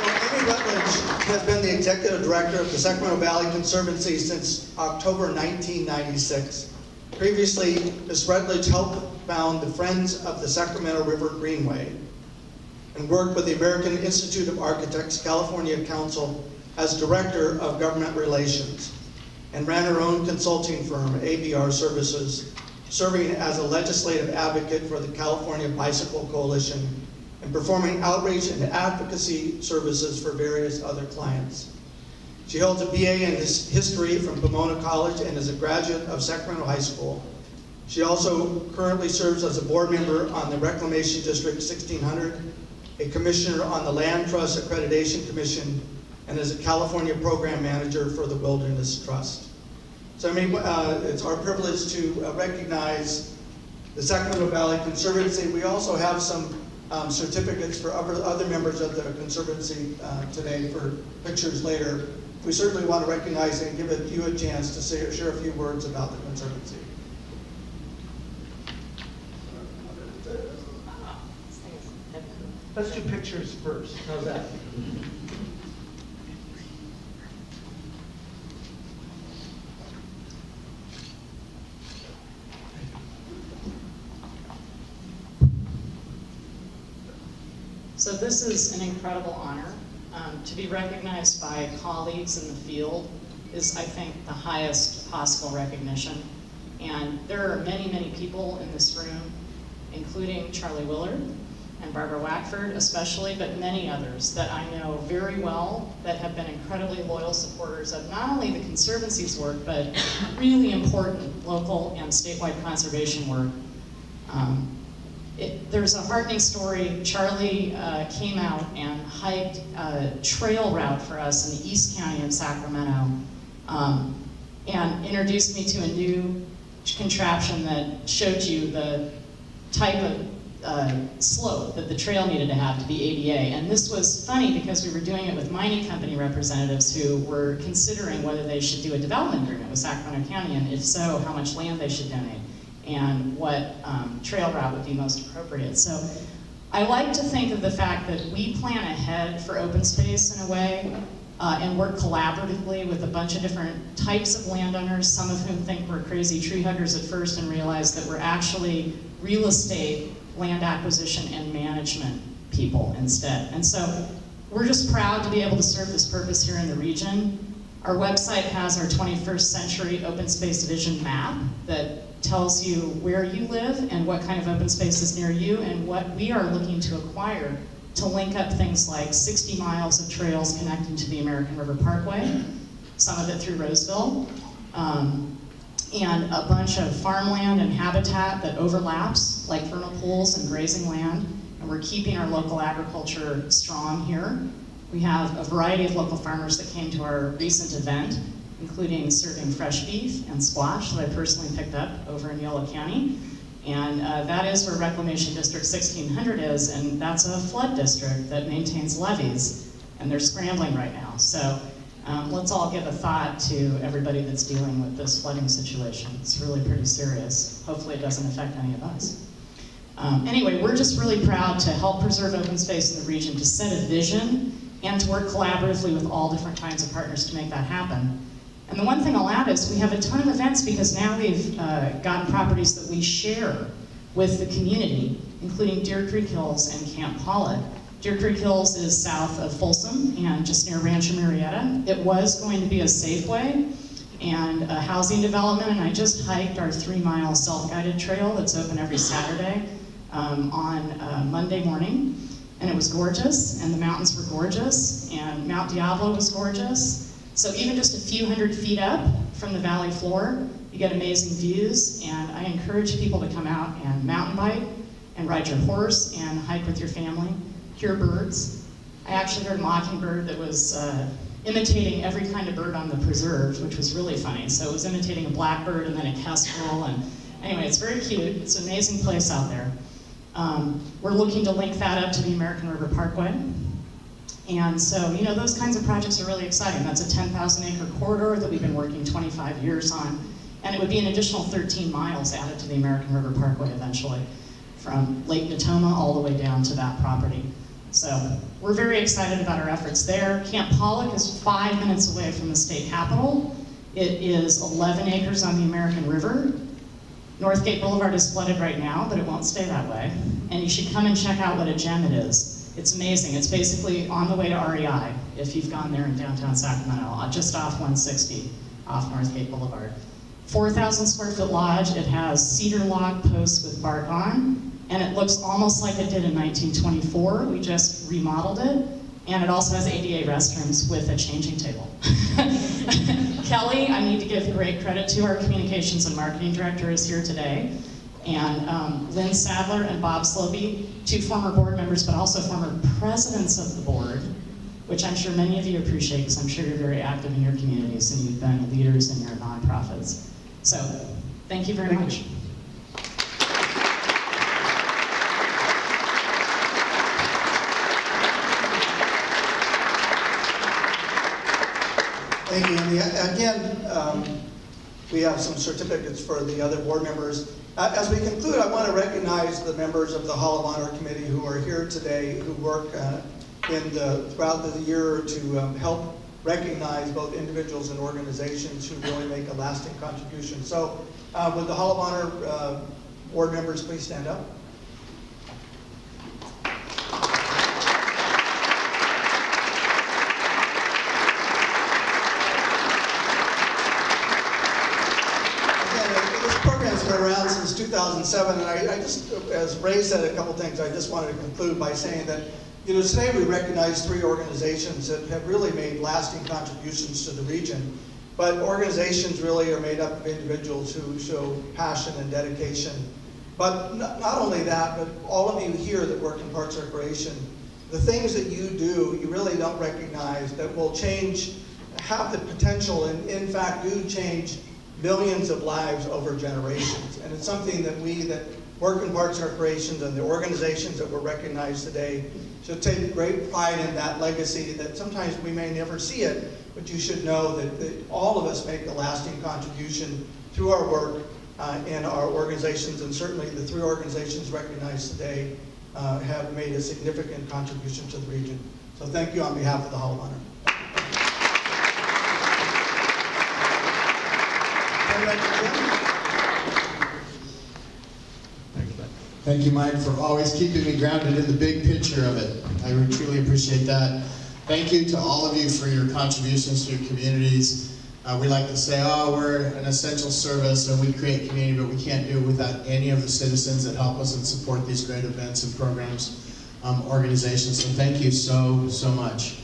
D: Amy Rutledge has been the Executive Director of the Sacramento Valley Conservancy since October 1996. Previously, Ms. Rutledge helped found the Friends of the Sacramento River Greenway and worked with the American Institute of Architects California Council as Director of Government Relations, and ran her own consulting firm, ABR Services, serving as a legislative advocate for the California Bicycle Coalition and performing outreach and advocacy services for various other clients. She holds a BA in history from Pomona College and is a graduate of Sacramento High School. She also currently serves as a board member on the Reclamation District 1600, a commissioner on the Land Trust Accreditation Commission, and is a California program manager for the Wilderness Trust. So I mean, it's our privilege to recognize the Sacramento Valley Conservancy. We also have some certificates for other members of the Conservancy today for pictures later. We certainly want to recognize and give you a chance to share a few words about the Conservancy. Let's do pictures first. How's that?
H: So this is an incredible honor. To be recognized by colleagues in the field is, I think, the highest possible recognition. And there are many, many people in this room, including Charlie Willard and Barbara Wackford especially, but many others that I know very well that have been incredibly loyal supporters of not only the Conservancy's work, but really important local and statewide conservation work. There's a heartening story. Charlie came out and hiked a trail route for us in the East County of Sacramento and introduced me to a new contraption that showed you the type of slope that the trail needed to have to be ADA. And this was funny because we were doing it with mining company representatives who were considering whether they should do a development agreement with Sacramento County, and if so, how much land they should donate, and what trail route would be most appropriate. So I like to think of the fact that we plan ahead for open space in a way and work collaboratively with a bunch of different types of landowners, some of whom think we're crazy tree huggers at first and realize that we're actually real estate, land acquisition, and management people instead. And so we're just proud to be able to serve this purpose here in the region. Our website has our 21st century open space vision map that tells you where you live and what kind of open space is near you and what we are looking to acquire to link up things like 60 miles of trails connecting to the American River Parkway, some of it through Roseville, and a bunch of farmland and habitat that overlaps, like vernal pools and grazing land, and we're keeping our local agriculture strong here. We have a variety of local farmers that came to our recent event, including serving fresh beef and squash that I personally picked up over in Yolo County. And that is where Reclamation District 1600 is, and that's a flood district that maintains levees, and they're scrambling right now. So let's all give a thought to everybody that's dealing with this flooding situation. It's really pretty serious. Hopefully it doesn't affect any of us. Anyway, we're just really proud to help preserve open space in the region, to set a vision, and to work collaboratively with all different kinds of partners to make that happen. And the one thing I'll add is we have a ton of events because now we've gotten properties that we share with the community, including Deer Creek Hills and Camp Pollock. Deer Creek Hills is south of Folsom and just near Rancho Murrieta. It was going to be a Safeway and a housing development, and I just hiked our 3-mile self-guided trail that's open every Saturday on Monday morning. And it was gorgeous, and the mountains were gorgeous, and Mount Diablo was gorgeous. So even just a few hundred feet up from the valley floor, you get amazing views, and I encourage people to come out and mountain bike and ride your horse and hike with your family, hear birds. I actually heard a mockingbird that was imitating every kind of bird on the preserve, which was really funny. So it was imitating a blackbird and then a kestrel, and anyway, it's very cute. It's an amazing place out there. We're looking to link that up to the American River Parkway. And so, you know, those kinds of projects are really exciting. That's a 10,000-acre corridor that we've been working 25 years on. And it would be an additional 13 miles added to the American River Parkway eventually, from Lake Natoma all the way down to that property. So we're very excited about our efforts there. Camp Pollock is 5 minutes away from the state capitol. It is 11 acres on the American River. Northgate Boulevard is flooded right now, but it won't stay that way. And you should come and check out what a gem it is. It's amazing. It's basically on the way to REI, if you've gone there in downtown Sacramento, just off 160, off Northgate Boulevard. 4,000 square foot lodge. It has cedar log posts with bark on, and it looks almost like it did in 1924. We just remodeled it, and it also has ADA restrooms with a changing table. Kelly, I need to give great credit to, our communications and marketing director is here today. And Lynn Sadler and Bob Sloby, 2 former board members, but also former presidents of the board, which I'm sure many of you appreciate because I'm sure you're very active in your communities and you've been leaders in your nonprofits. So, thank you very much.
D: Thank you, Andy. Again, we have some certificates for the other board members. As we conclude, I want to recognize the members of the Hall of Honor Committee who are here today, who work throughout the year to help recognize both individuals and organizations who really make a lasting contribution. So would the Hall of Honor board members please stand up? Been around since 2007, and I just, as Ray said a couple things, I just wanted to conclude by saying that, today we recognize 3 organizations that have really made lasting contributions to the region, but organizations really are made up of individuals who show passion and dedication. But not only that, but all of you here that work in Parks and Recreation, the things that you do, you really don't recognize that will change, have the potential, and in fact do change millions of lives over generations. And it's something that we that work in Parks and Recreation and the organizations that were recognized today should take great pride in that legacy, that sometimes we may never see it, but you should know that all of us make a lasting contribution through our work in our organizations, and certainly the 3 organizations recognized today have made a significant contribution to the region. So thank you on behalf of the Hall of Honor.
A: Thank you, Mike, for always keeping me grounded in the big picture of it. I truly appreciate that. Thank you to all of you for your contributions to your communities. We like to say, we're an essential service and we create community, but we can't do it without any of the citizens that help us and support these great events and programs, organizations. So thank you so, so much.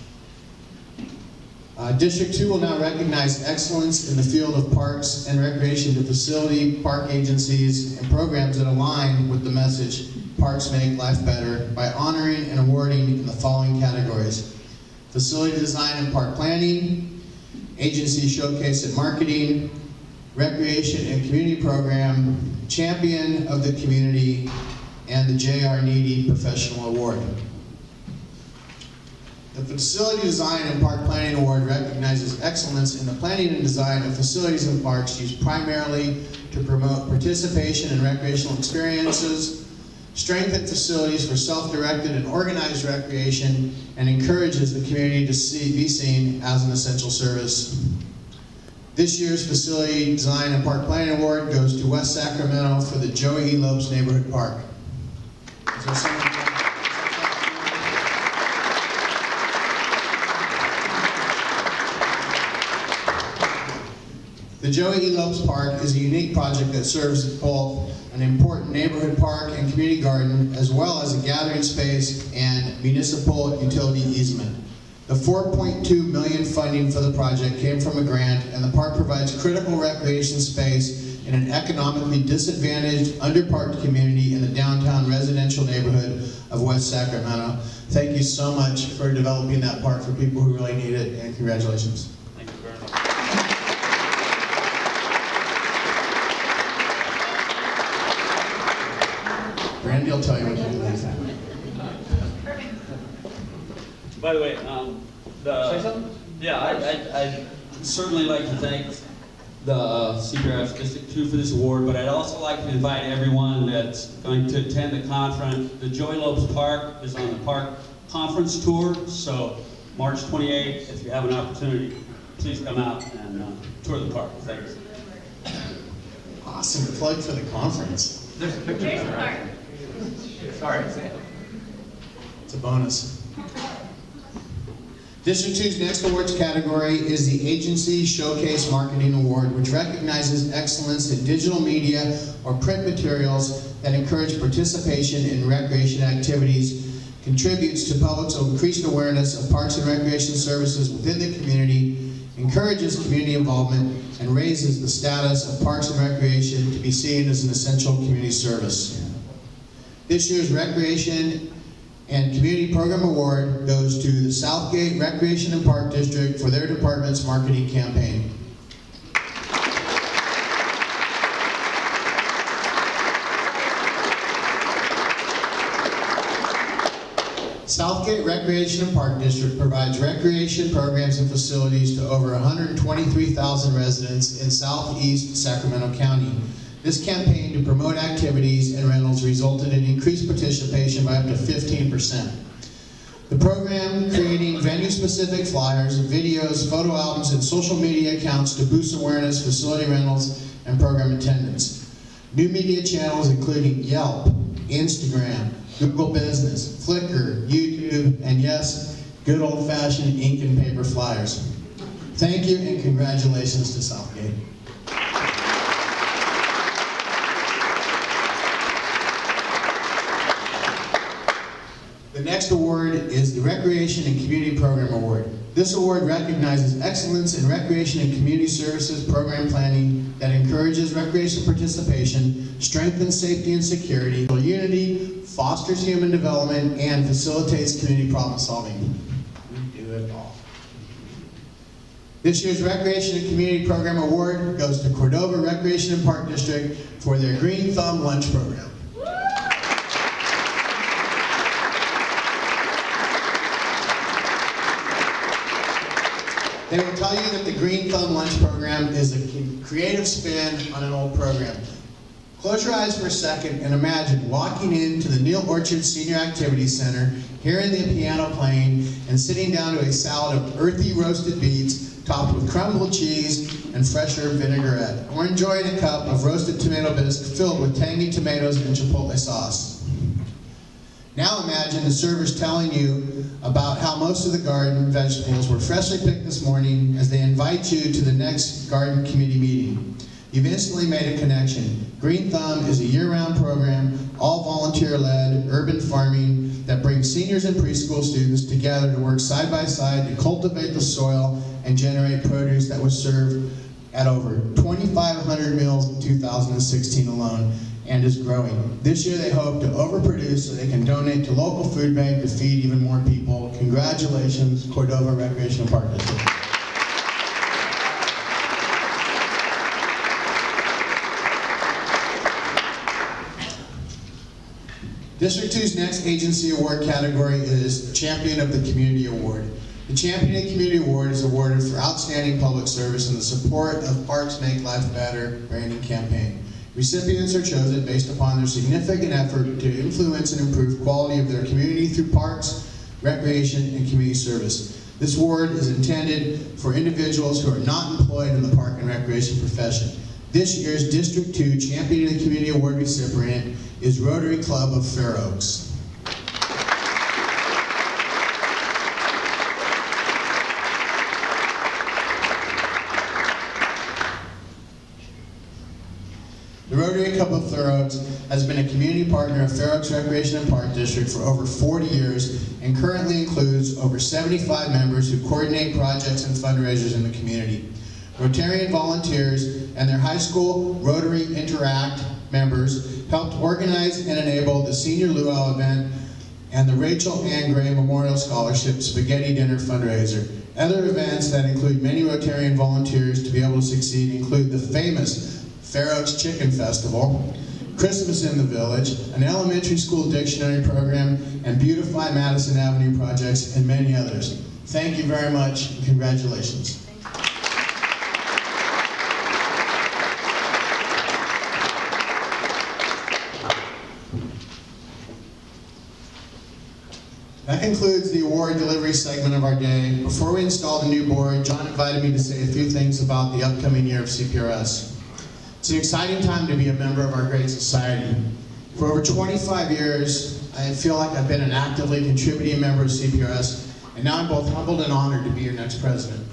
A: District 2 will now recognize excellence in the field of parks and recreation to facility, park agencies, and programs that align with the message, Parks Make Life Better, by honoring and awarding in the following categories: facility design and park planning, agency showcase and marketing, recreation and community program, champion of the community, and the J.R. Needy Professional Award. The Facility Design and Park Planning Award recognizes excellence in the planning and design of facilities and parks used primarily to promote participation in recreational experiences, strengthen facilities for self-directed and organized recreation, and encourages the community to be seen as an essential service. This year's Facility Design and Park Planning Award goes to West Sacramento for the Joey E. Lopes Neighborhood Park. Is there someone? The Joey E. Lopes Park is a unique project that serves both an important neighborhood park and community garden, as well as a gathering space and municipal utility easement. The $4.2 million funding for the project came from a grant, and the park provides critical recreation space in an economically disadvantaged, underparked community in the downtown residential neighborhood of West Sacramento. Thank you so much for developing that park for people who really need it, and congratulations.
C: Thank you very much.
A: Brandy will tell you what to do next time.
I: By the way,
C: Say something?
I: I'd certainly like to thank the CPRS District 2 for this award, but I'd also like to invite everyone that's going to attend the conference. The Joey Lopes Park is on the park conference tour, so March 28th, if you have an opportunity, please come out and tour the park. Thanks.
A: Awesome plug for the conference.
C: There's a picture of that, right? Sorry, Sam.
A: It's a bonus. District 2's next awards category is the Agency Showcase Marketing Award, which recognizes excellence in digital media or print materials that encourage participation in recreation activities, contributes to public's increased awareness of parks and recreation services within the community, encourages community involvement, and raises the status of parks and recreation to be seen as an essential community service. This year's Recreation and Community Program Award goes to the Southgate Recreation and Park District for their department's marketing campaign. Southgate Recreation and Park District provides recreation programs and facilities to over 123,000 residents in southeast Sacramento County. This campaign to promote activities and rentals resulted in increased participation by up to 15%. The program creating venue-specific flyers, videos, photo albums, and social media accounts to boost awareness, facility rentals, and program attendance. New media channels including Yelp, Instagram, Google Business, Flickr, YouTube, and yes, good old-fashioned ink and paper flyers. Thank you and congratulations to Southgate. The next award is the Recreation and Community Program Award. This award recognizes excellence in recreation and community services program planning that encourages recreation participation, strengthens safety and security, unity, fosters human development, and facilitates community problem solving. We do it all. This year's Recreation and Community Program Award goes to Cordova Recreation and Park District for their Green Thumb Lunch Program. They will tell you that the Green Thumb Lunch Program is a creative spin on an old program. Close your eyes for a second and imagine walking into the Neil Orchard Senior Activity Center, hearing the piano playing, and sitting down to a salad of earthy roasted beets topped with crumbled cheese and fresh herb vinaigrette, or enjoying a cup of roasted tomato bisque filled with tangy tomatoes and chipotle sauce. Now imagine the servers telling you about how most of the garden vegetables were freshly picked this morning as they invite you to the next garden committee meeting. You've instantly made a connection. Green Thumb is a year-round program, all volunteer-led, urban farming that brings seniors and preschool students together to work side by side to cultivate the soil and generate produce that was served at over 2,500 meals in 2016 alone, and is growing. This year they hope to overproduce so they can donate to local food bank to feed even more people. Congratulations, Cordova Recreation and Park District. District 2's next agency award category is Champion of the Community Award. The Champion of the Community Award is awarded for outstanding public service in the support of Parks Make Life Better branding campaign. Recipients are chosen based upon their significant effort to influence and improve quality of their community through parks, recreation, and community service. This award is intended for individuals who are not employed in the park and recreation profession. This year's District 2 Champion of the Community Award recipient is Rotary Club of Fair Oaks. The Rotary Club of Fair Oaks has been a community partner of Fair Oaks Recreation and Park District for over 40 years and currently includes over 75 members who coordinate projects and fundraisers in the community. Rotarian volunteers and their high school Rotary Interact members helped organize and enable the Senior Luau event and the Rachel Ann Gray Memorial Scholarship Spaghetti Dinner fundraiser. Other events that include many Rotarian volunteers to be able to succeed include the famous Fair Oaks Chicken Festival, Christmas in the Village, an elementary school dictionary program, and Beautify Madison Avenue projects, and many others. Thank you very much, and congratulations. That concludes the award delivery segment of our day. Before we install the new board, John invited me to say a few things about the upcoming year of CPRS. It's an exciting time to be a member of our great society. For over 25 years, I feel like I've been an actively contributing member of CPRS, and now I'm both humbled and honored to be your next president.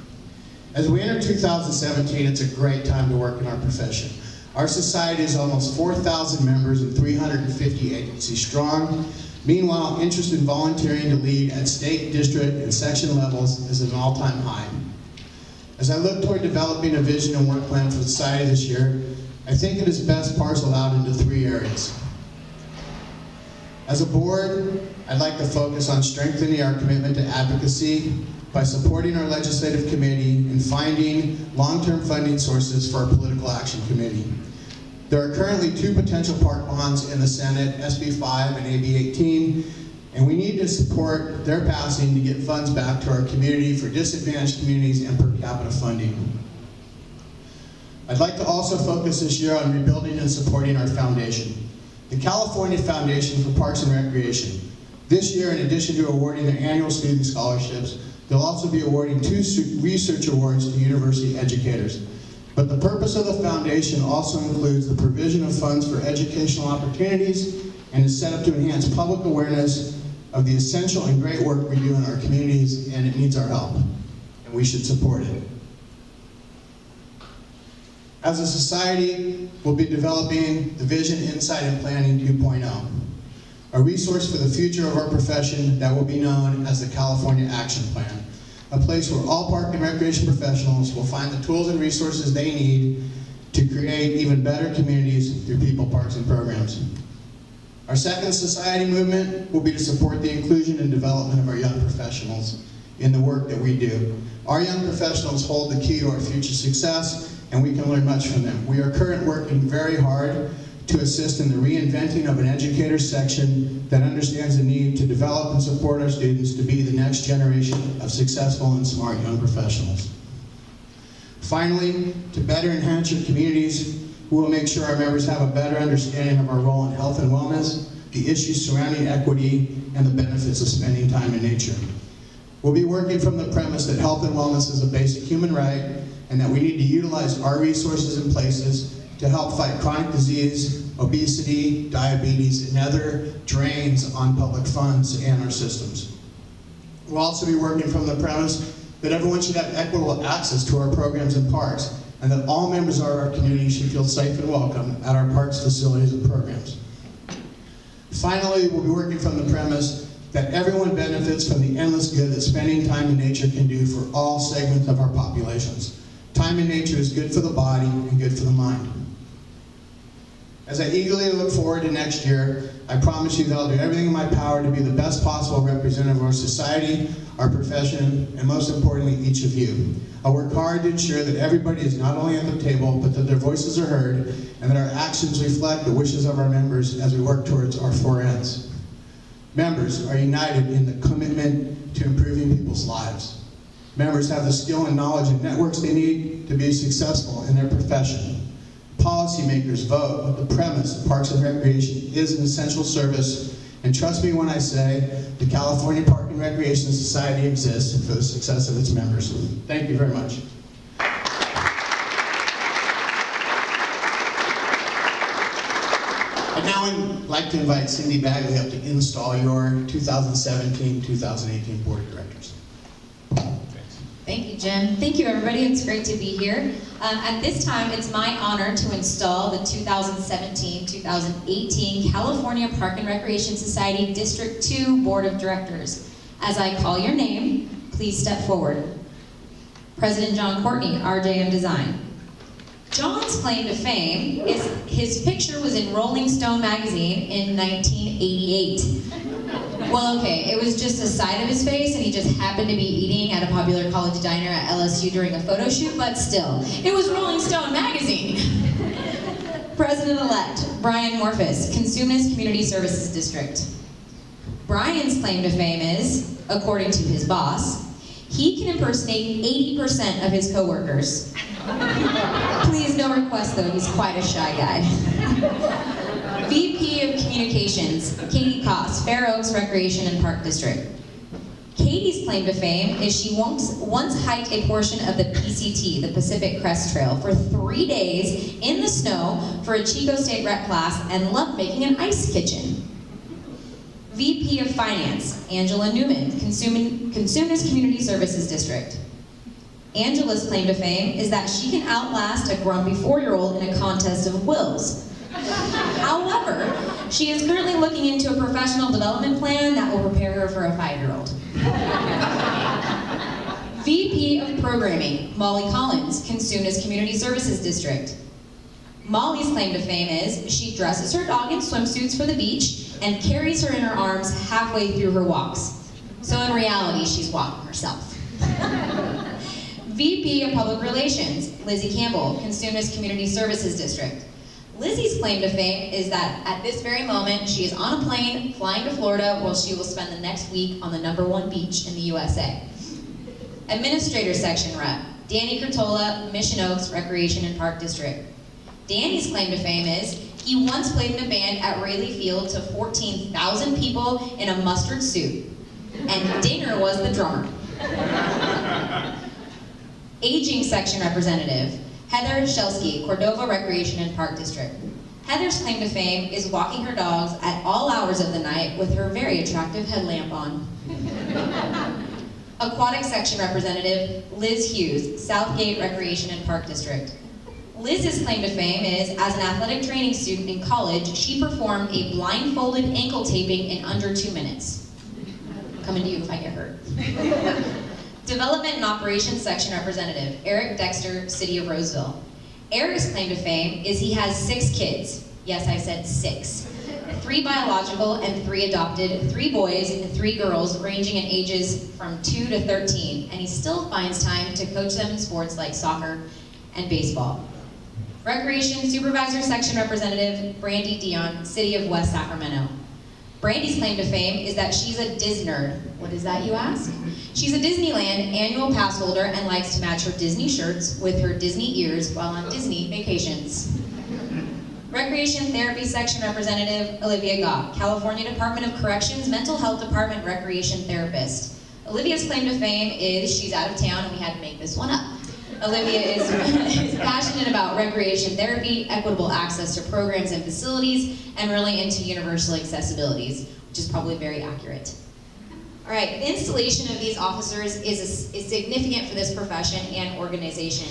A: As we enter 2017, it's a great time to work in our profession. Our society is almost 4,000 members and 350 agencies strong. Meanwhile, interest in volunteering to lead at state, district, and section levels is at an all-time high. As I look toward developing a vision and work plan for society this year, I think it is best parceled out into 3 areas. As a board, I'd like to focus on strengthening our commitment to advocacy by supporting our legislative committee and finding long-term funding sources for our political action committee. There are currently 2 potential park bonds in the Senate, SB 5 and AB 18, and we need to support their passing to get funds back to our community for disadvantaged communities and per capita funding. I'd like to also focus this year on rebuilding and supporting our foundation. The California Foundation for Parks and Recreation. This year, in addition to awarding their annual student scholarships, they'll also be awarding 2 research awards to university educators. But the purpose of the foundation also includes the provision of funds for educational opportunities and is set up to enhance public awareness of the essential and great work we do in our communities, and it needs our help, and we should support it. As a society, we'll be developing the Vision, Insight, and Planning 2.0, a resource for the future of our profession that will be known as the California Action Plan, a place where all park and recreation professionals will find the tools and resources they need to create even better communities through people, parks, and programs. Our second society movement will be to support the inclusion and development of our young professionals in the work that we do. Our young professionals hold the key to our future success, and we can learn much from them. We are currently working very hard to assist in the reinventing of an educator section that understands the need to develop and support our students to be the next generation of successful and smart young professionals. Finally, to better enhance your communities, we will make sure our members have a better understanding of our role in health and wellness, the issues surrounding equity, and the benefits of spending time in nature. We'll be working from the premise that health and wellness is a basic human right, and that we need to utilize our resources and places to help fight chronic disease, obesity, diabetes, and other drains on public funds and our systems. We'll also be working from the premise that everyone should have equitable access to our programs and parks, and that all members of our community should feel safe and welcome at our parks, facilities, and programs. Finally, we'll be working from the premise that everyone benefits from the endless good that spending time in nature can do for all segments of our populations. Time in nature is good for the body and good for the mind. As I eagerly look forward to next year, I promise you that I'll do everything in my power to be the best possible representative of our society, our profession, and most importantly, each of you. I'll work hard to ensure that everybody is not only at the table, but that their voices are heard, and that our actions reflect the wishes of our members as we work towards our 4 ends. Members are united in the commitment to improving people's lives. Members have the skill and knowledge and networks they need to be successful in their profession. Policymakers vote with the premise that Parks and Recreation is an essential service, and trust me when I say the California Park and Recreation Society exists for the success of its members. Thank you very much. I'd now like to invite Cindy Bagley up to install your 2017-2018 Board of Directors.
J: Thank you, Jim. Thank you, everybody. It's great to be here. At this time, it's my honor to install the 2017-2018 California Park and Recreation Society District 2 Board of Directors. As I call your name, please step forward. President John Courtney, RJM Design. John's claim to fame is his picture was in Rolling Stone magazine in 1988. Well, okay, it was just a side of his face, and he just happened to be eating at a popular college diner at LSU during a photo shoot, but still, it was Rolling Stone magazine. President-elect Brian Morphus, Consumnes Community Services District. Brian's claim to fame is, according to his boss, he can impersonate 80% of his coworkers. Please, no request though, he's quite a shy guy. VP of Communications, Katie Koss, Fair Oaks Recreation and Park District. Katie's claim to fame is she once hiked a portion of the PCT, the Pacific Crest Trail, for 3 days in the snow for a Chico State Rep class and loved making an ice kitchen. VP of Finance, Angela Newman, Consumnes Community Services District. Angela's claim to fame is that she can outlast a grumpy 4-year-old in a contest of wills. However, she is currently looking into a professional development plan that will prepare her for a 5-year-old. VP of Programming, Molly Collins, Consumnes Community Services District. Molly's claim to fame is she dresses her dog in swimsuits for the beach and carries her in her arms halfway through her walks. So in reality, she's walking herself. VP of Public Relations, Lizzie Campbell, Consumnes Community Services District. Lizzie's claim to fame is that at this very moment, she is on a plane flying to Florida where she will spend the next week on the #1 beach in the USA. Administrator Section Rep, Danny Curtola, Mission Oaks Recreation and Park District. Danny's claim to fame is he once played in a band at Rayleigh Field to 14,000 people in a mustard suit, and Dinger was the drummer. Aging Section Representative, Heather Shelsky, Cordova Recreation and Park District. Heather's claim to fame is walking her dogs at all hours of the night with her very attractive headlamp on. Aquatic Section Representative, Liz Hughes, Southgate Recreation and Park District. Liz's claim to fame is, as an athletic training student in college, she performed a blindfolded ankle taping in under 2 minutes. Coming to you if I get hurt. Development and Operations Section Representative, Eric Dexter, City of Roseville. Eric's claim to fame is he has 6 kids. Yes, I said 6. 3 biological and 3 adopted, 3 boys and 3 girls ranging in ages from 2 to 13, and he still finds time to coach them in sports like soccer and baseball. Recreation Supervisor Section Representative, Brandy Dion, City of West Sacramento. Brandy's claim to fame is that she's a Disnerd. What is that, you ask? She's a Disneyland annual pass holder and likes to match her Disney shirts with her Disney ears while on Disney vacations. Recreation Therapy Section Representative, Olivia Goff, California Department of Corrections Mental Health Department Recreation Therapist. Olivia's claim to fame is she's out of town and we had to make this one up. Olivia is passionate about recreation therapy, equitable access to programs and facilities, and really into universal accessibilities, which is probably very accurate. All right, the installation of these officers is significant for this profession and organization.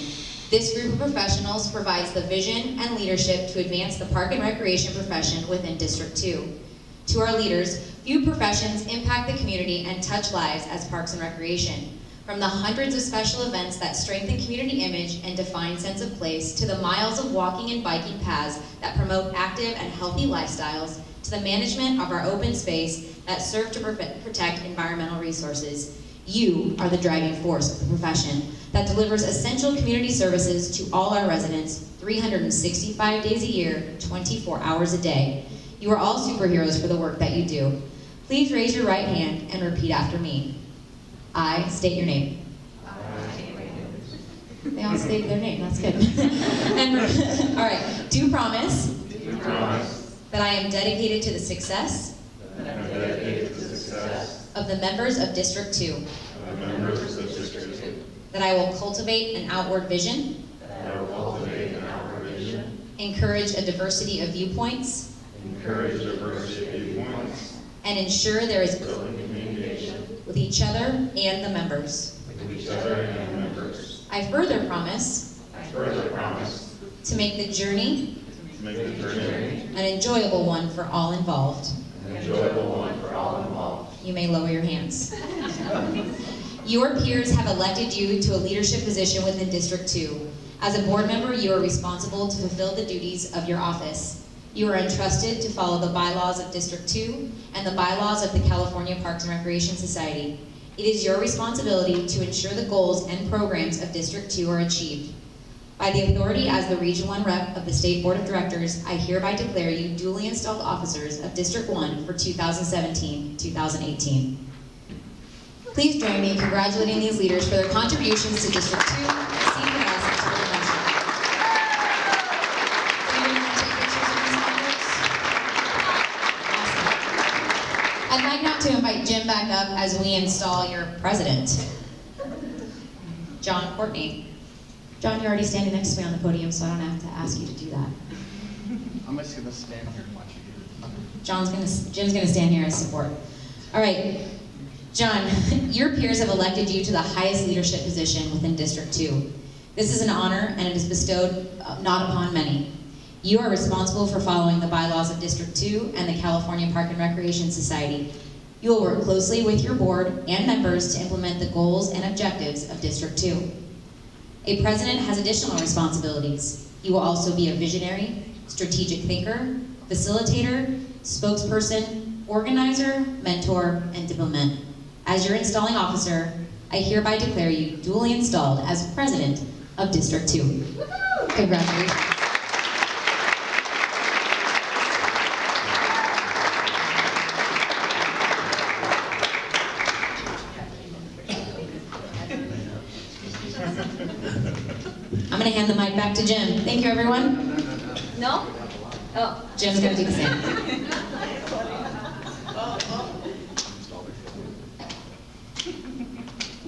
J: This group of professionals provides the vision and leadership to advance the park and recreation profession within District 2. To our leaders, few professions impact the community and touch lives as parks and recreation. From the hundreds of special events that strengthen community image and define sense of place, to the miles of walking and biking paths that promote active and healthy lifestyles, to the management of our open space that serve to protect environmental resources, you are the driving force of the profession that delivers essential community services to all our residents 365 days a year, 24 hours a day. You are all superheroes for the work that you do. Please raise your right hand and repeat after me. I state your name. They all stated their name, that's good. All right, do promise that I am dedicated to the success of the members of District 2. That I will cultivate an outward vision. Encourage a diversity of viewpoints. And ensure there is with each other and the members. I further promise to make the journey an enjoyable one for all involved. You may lower your hands. Your peers have elected you to a leadership position within District 2. As a board member, you are responsible to fulfill the duties of your office. You are entrusted to follow the bylaws of District 2 and the bylaws of the California Parks and Recreation Society. It is your responsibility to ensure the goals and programs of District 2 are achieved. By the authority as the Region 1 Rep of the State Board of Directors, I hereby declare you duly installed officers of District 1 for 2017-2018. Please join me in congratulating these leaders for their contributions to District 2, CPRS, and to the Luncheon. I'd like now to invite Jim back up as we install your president, John Courtney. John, you're already standing next to me on the podium, so I don't have to ask you to do that.
C: I'm just gonna stand here and watch you do it.
J: Jim's gonna stand here as support. All right, John, your peers have elected you to the highest leadership position within District 2. This is an honor, and it is bestowed not upon many. You are responsible for following the bylaws of District 2 and the California Park and Recreation Society. You will work closely with your board and members to implement the goals and objectives of District 2. A president has additional responsibilities. You will also be a visionary, strategic thinker, facilitator, spokesperson, organizer, mentor, and diplomat. As your installing officer, I hereby declare you duly installed as president of District 2. Congratulations. gonna hand the mic back to Jim. Thank you, everyone. No? Oh, Jim's gonna do the same.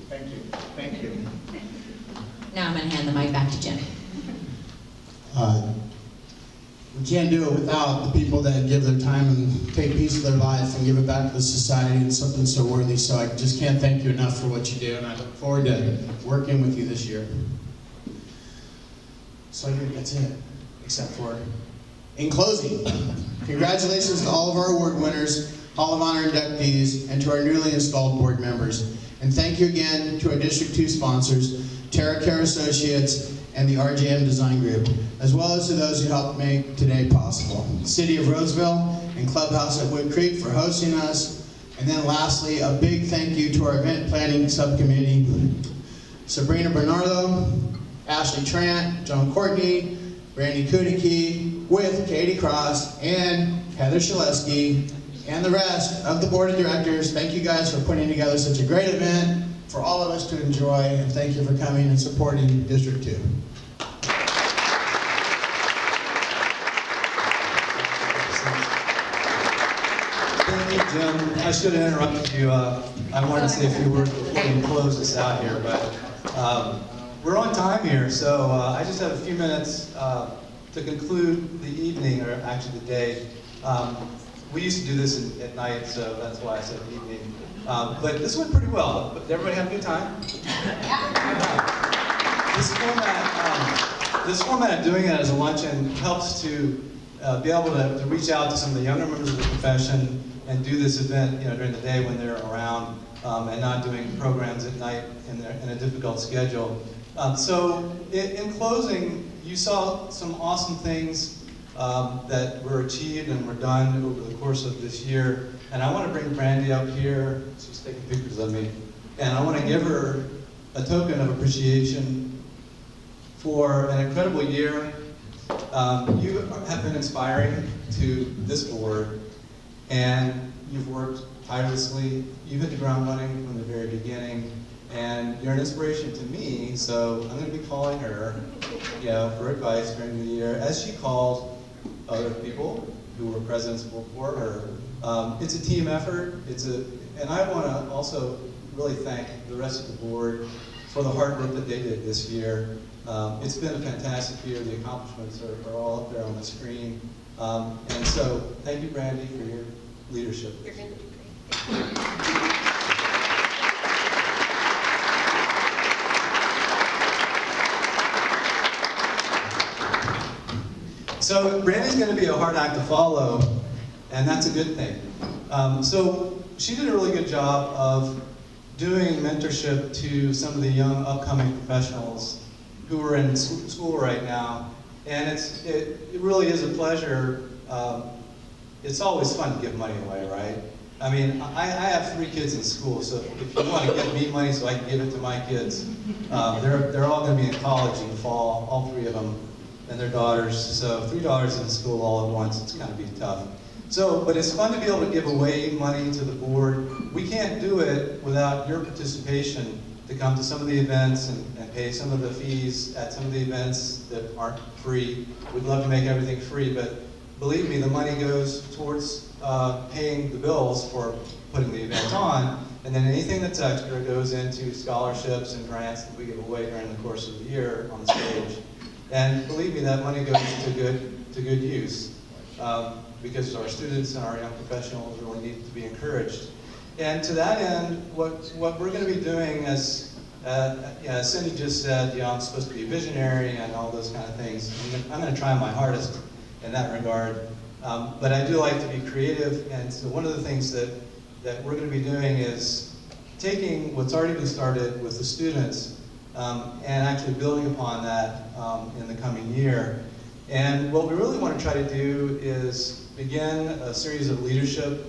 C: Thank you, thank you.
J: Now I'm gonna hand the mic back to Jim.
A: We can't do it without the people that give their time and take a piece of their life and give it back to the society and something so worthy. So I just can't thank you enough for what you do, and I look forward to working with you this year. So I think that's it, except for, in closing, congratulations to all of our award winners, Hall of Honor inductees, and to our newly installed board members. And thank you again to our District 2 sponsors, Terra Care Associates, and the RJM Design Group, as well as to those who helped make today possible. The City of Roseville and Clubhouse at Wood Creek for hosting us. And then lastly, a big thank you to our event planning subcommittee, Sabrina Bernardo, Ashley Trant, Joan Courtney, Brandy Kunicki, with Katie Cross and Heather Shaleski, and the rest of the board of directors. Thank you guys for putting together such a great event for all of us to enjoy, and thank you for coming and supporting District 2.
K: Thank you, Jim. I should have interrupted you. I wanted to say a few words before we close this out here, but we're on time here, so I just have a few minutes to conclude the evening, or actually the day. We used to do this at night, so that's why I said evening. But this went pretty well. Did everybody have a good time? This format of doing it as a luncheon helps to be able to reach out to some of the younger members of the profession and do this event, during the day when they're around, and not doing programs at night in a difficult schedule. So in closing, you saw some awesome things that were achieved and were done over the course of this year. And I want to bring Brandy up here. She's taking pictures of me. And I want to give her a token of appreciation for an incredible year. You have been inspiring to this board, and you've worked tirelessly. You hit the ground running from the very beginning, and you're an inspiration to me, so I'm going to be calling her, for advice during the year, as she called other people who were presidents before her. It's a team effort. And I want to also really thank the rest of the board for the hard work that they did this year. It's been a fantastic year. The accomplishments are all up there on the screen. And so, thank you, Brandy, for your leadership.
B: You're going to do great.
K: So Brandy's going to be a hard act to follow, and that's a good thing. So she did a really good job of doing mentorship to some of the young upcoming professionals who are in school right now, and it really is a pleasure. It's always fun to give money away, right? I mean, I have 3 kids in school, so if you want to give me money so I can give it to my kids, they're all going to be in college in the fall, all 3 of them, and their daughters. So 3 daughters in school all at once, it's going to be tough. So, but it's fun to be able to give away money to the board. We can't do it without your participation to come to some of the events and pay some of the fees at some of the events that aren't free. We'd love to make everything free, but believe me, the money goes towards paying the bills for putting the event on, and then anything that's extra goes into scholarships and grants that we give away during the course of the year on the stage. And believe me, that money goes to good use, because our students and our young professionals really need to be encouraged. And to that end, what we're going to be doing, as Cindy just said, I'm supposed to be a visionary and all those kind of things. I'm going to try my hardest in that regard. But I do like to be creative, and so one of the things that we're going to be doing is taking what's already been started with the students and actually building upon that in the coming year. And what we really want to try to do is begin a series of leadership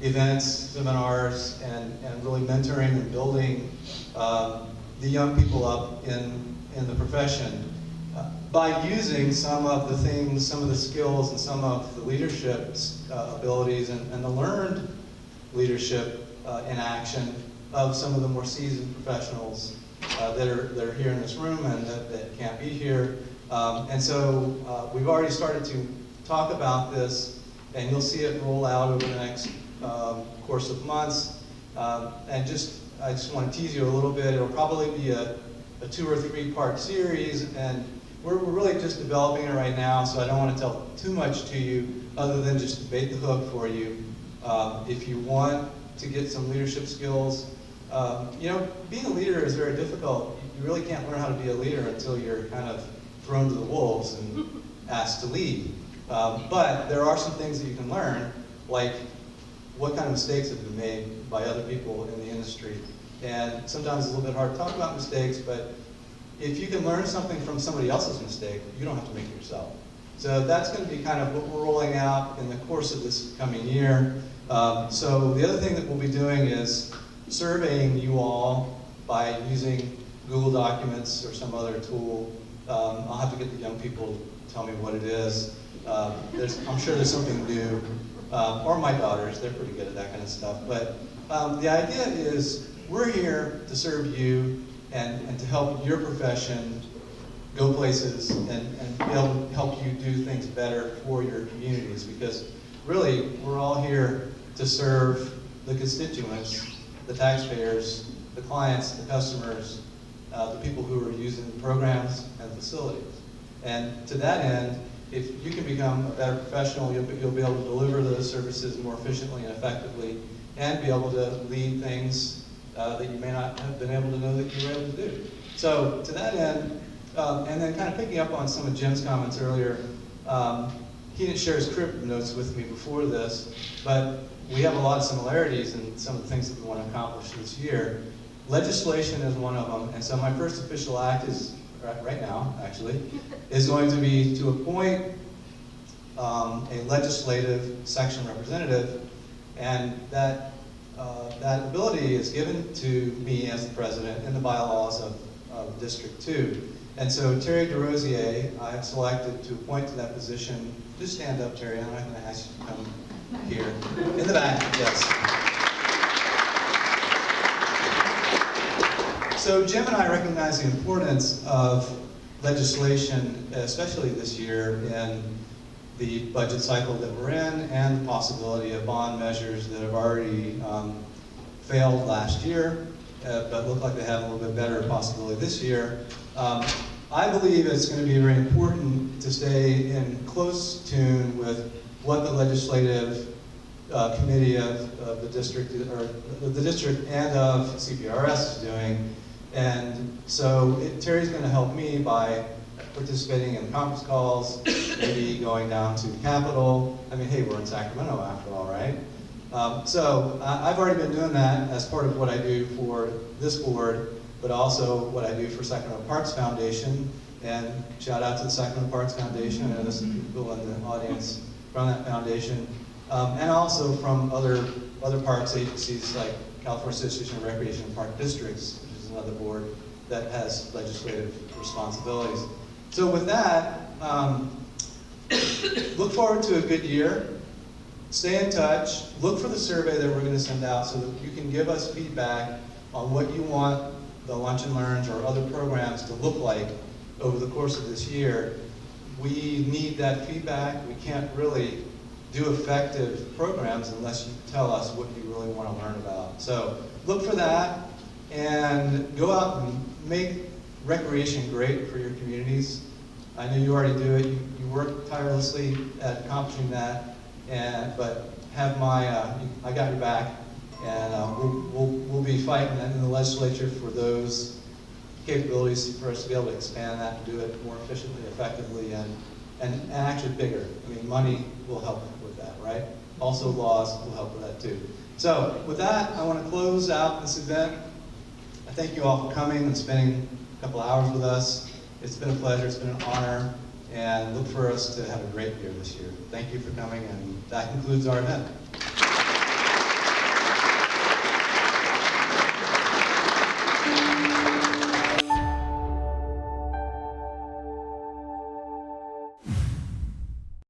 K: events, seminars, and really mentoring and building the young people up in the profession by using some of the things, some of the skills, and some of the leadership abilities and the learned leadership in action of some of the more seasoned professionals that are here in this room and that can't be here. And so we've already started to talk about this, and you'll see it roll out over the next course of months. And I just want to tease you a little bit. It'll probably be a 2 or 3 part series, and we're really just developing it right now, so I don't want to tell too much to you other than just bait the hook for you. If you want to get some leadership skills, you know, being a leader is very difficult. You really can't learn how to be a leader until you're kind of thrown to the wolves and asked to lead. But there are some things that you can learn, like what kind of mistakes have been made by other people in the industry. And sometimes it's a little bit hard to talk about mistakes, but if you can learn something from somebody else's mistake, you don't have to make it yourself. So that's going to be kind of what we're rolling out in the course of this coming year. So the other thing that we'll be doing is surveying you all by using Google Documents or some other tool. I'll have to get the young people to tell me what it is. I'm sure there's something new. Or my daughters, they're pretty good at that kind of stuff. But the idea is we're here to serve you and to help your profession go places and be able to help you do things better for your communities, because really we're all here to serve the constituents, the taxpayers, the clients, the customers, the people who are using the programs and facilities. And to that end, if you can become a better professional, you'll be able to deliver those services more efficiently and effectively, and be able to lead things that you may not have been able to know that you were able to do. So to that end, and then kind of picking up on some of Jim's comments earlier, he didn't share his crib notes with me before this, but we have a lot of similarities in some of the things that we want to accomplish this year. Legislation is one of them, and so my first official act is, right now actually, is going to be to appoint a legislative section representative, and that ability is given to me as the president in the bylaws of District 2. And so Terry DeRosier, I have selected to appoint to that position. Just stand up, Terry. I'm not going to ask you to come here. In the back, yes. So Jim and I recognize the importance of legislation, especially this year in the budget cycle that we're in, and the possibility of bond measures that have already failed last year, but look like they have a little bit better possibility this year. I believe it's going to be very important to stay in close tune with what the legislative committee of the district, or the district and of CPRS is doing. And so Terry's going to help me by participating in conference calls, maybe going down to the Capitol. I mean, hey, we're in Sacramento after all, right? So I've already been doing that as part of what I do for this board, but also what I do for Sacramento Parks Foundation. And shout out to the Sacramento Parks Foundation. I know there's some people in the audience from that foundation. And also from other parks agencies like California Association of Recreation and Park Districts, which is another board that has legislative responsibilities. So with that, look forward to a good year. Stay in touch. Look for the survey that we're going to send out so that you can give us feedback on what you want the Luncheon Learns or other programs to look like over the course of this year. We need that feedback. We can't really do effective programs unless you tell us what you really want to learn about. So look for that and go out and make recreation great for your communities. I know you already do it. You work tirelessly at accomplishing that. But have I got your back, and we'll be fighting in the legislature for those capabilities for us to be able to expand that and do it more efficiently, effectively, and actually bigger. I mean, money will help with that, right? Also, laws will help with that too. So, with that, I want to close out this event. I thank you all for coming and spending a couple hours with us. It's been a pleasure. It's been an honor. And look for us to have a great year this year. Thank you for coming, and that concludes our event.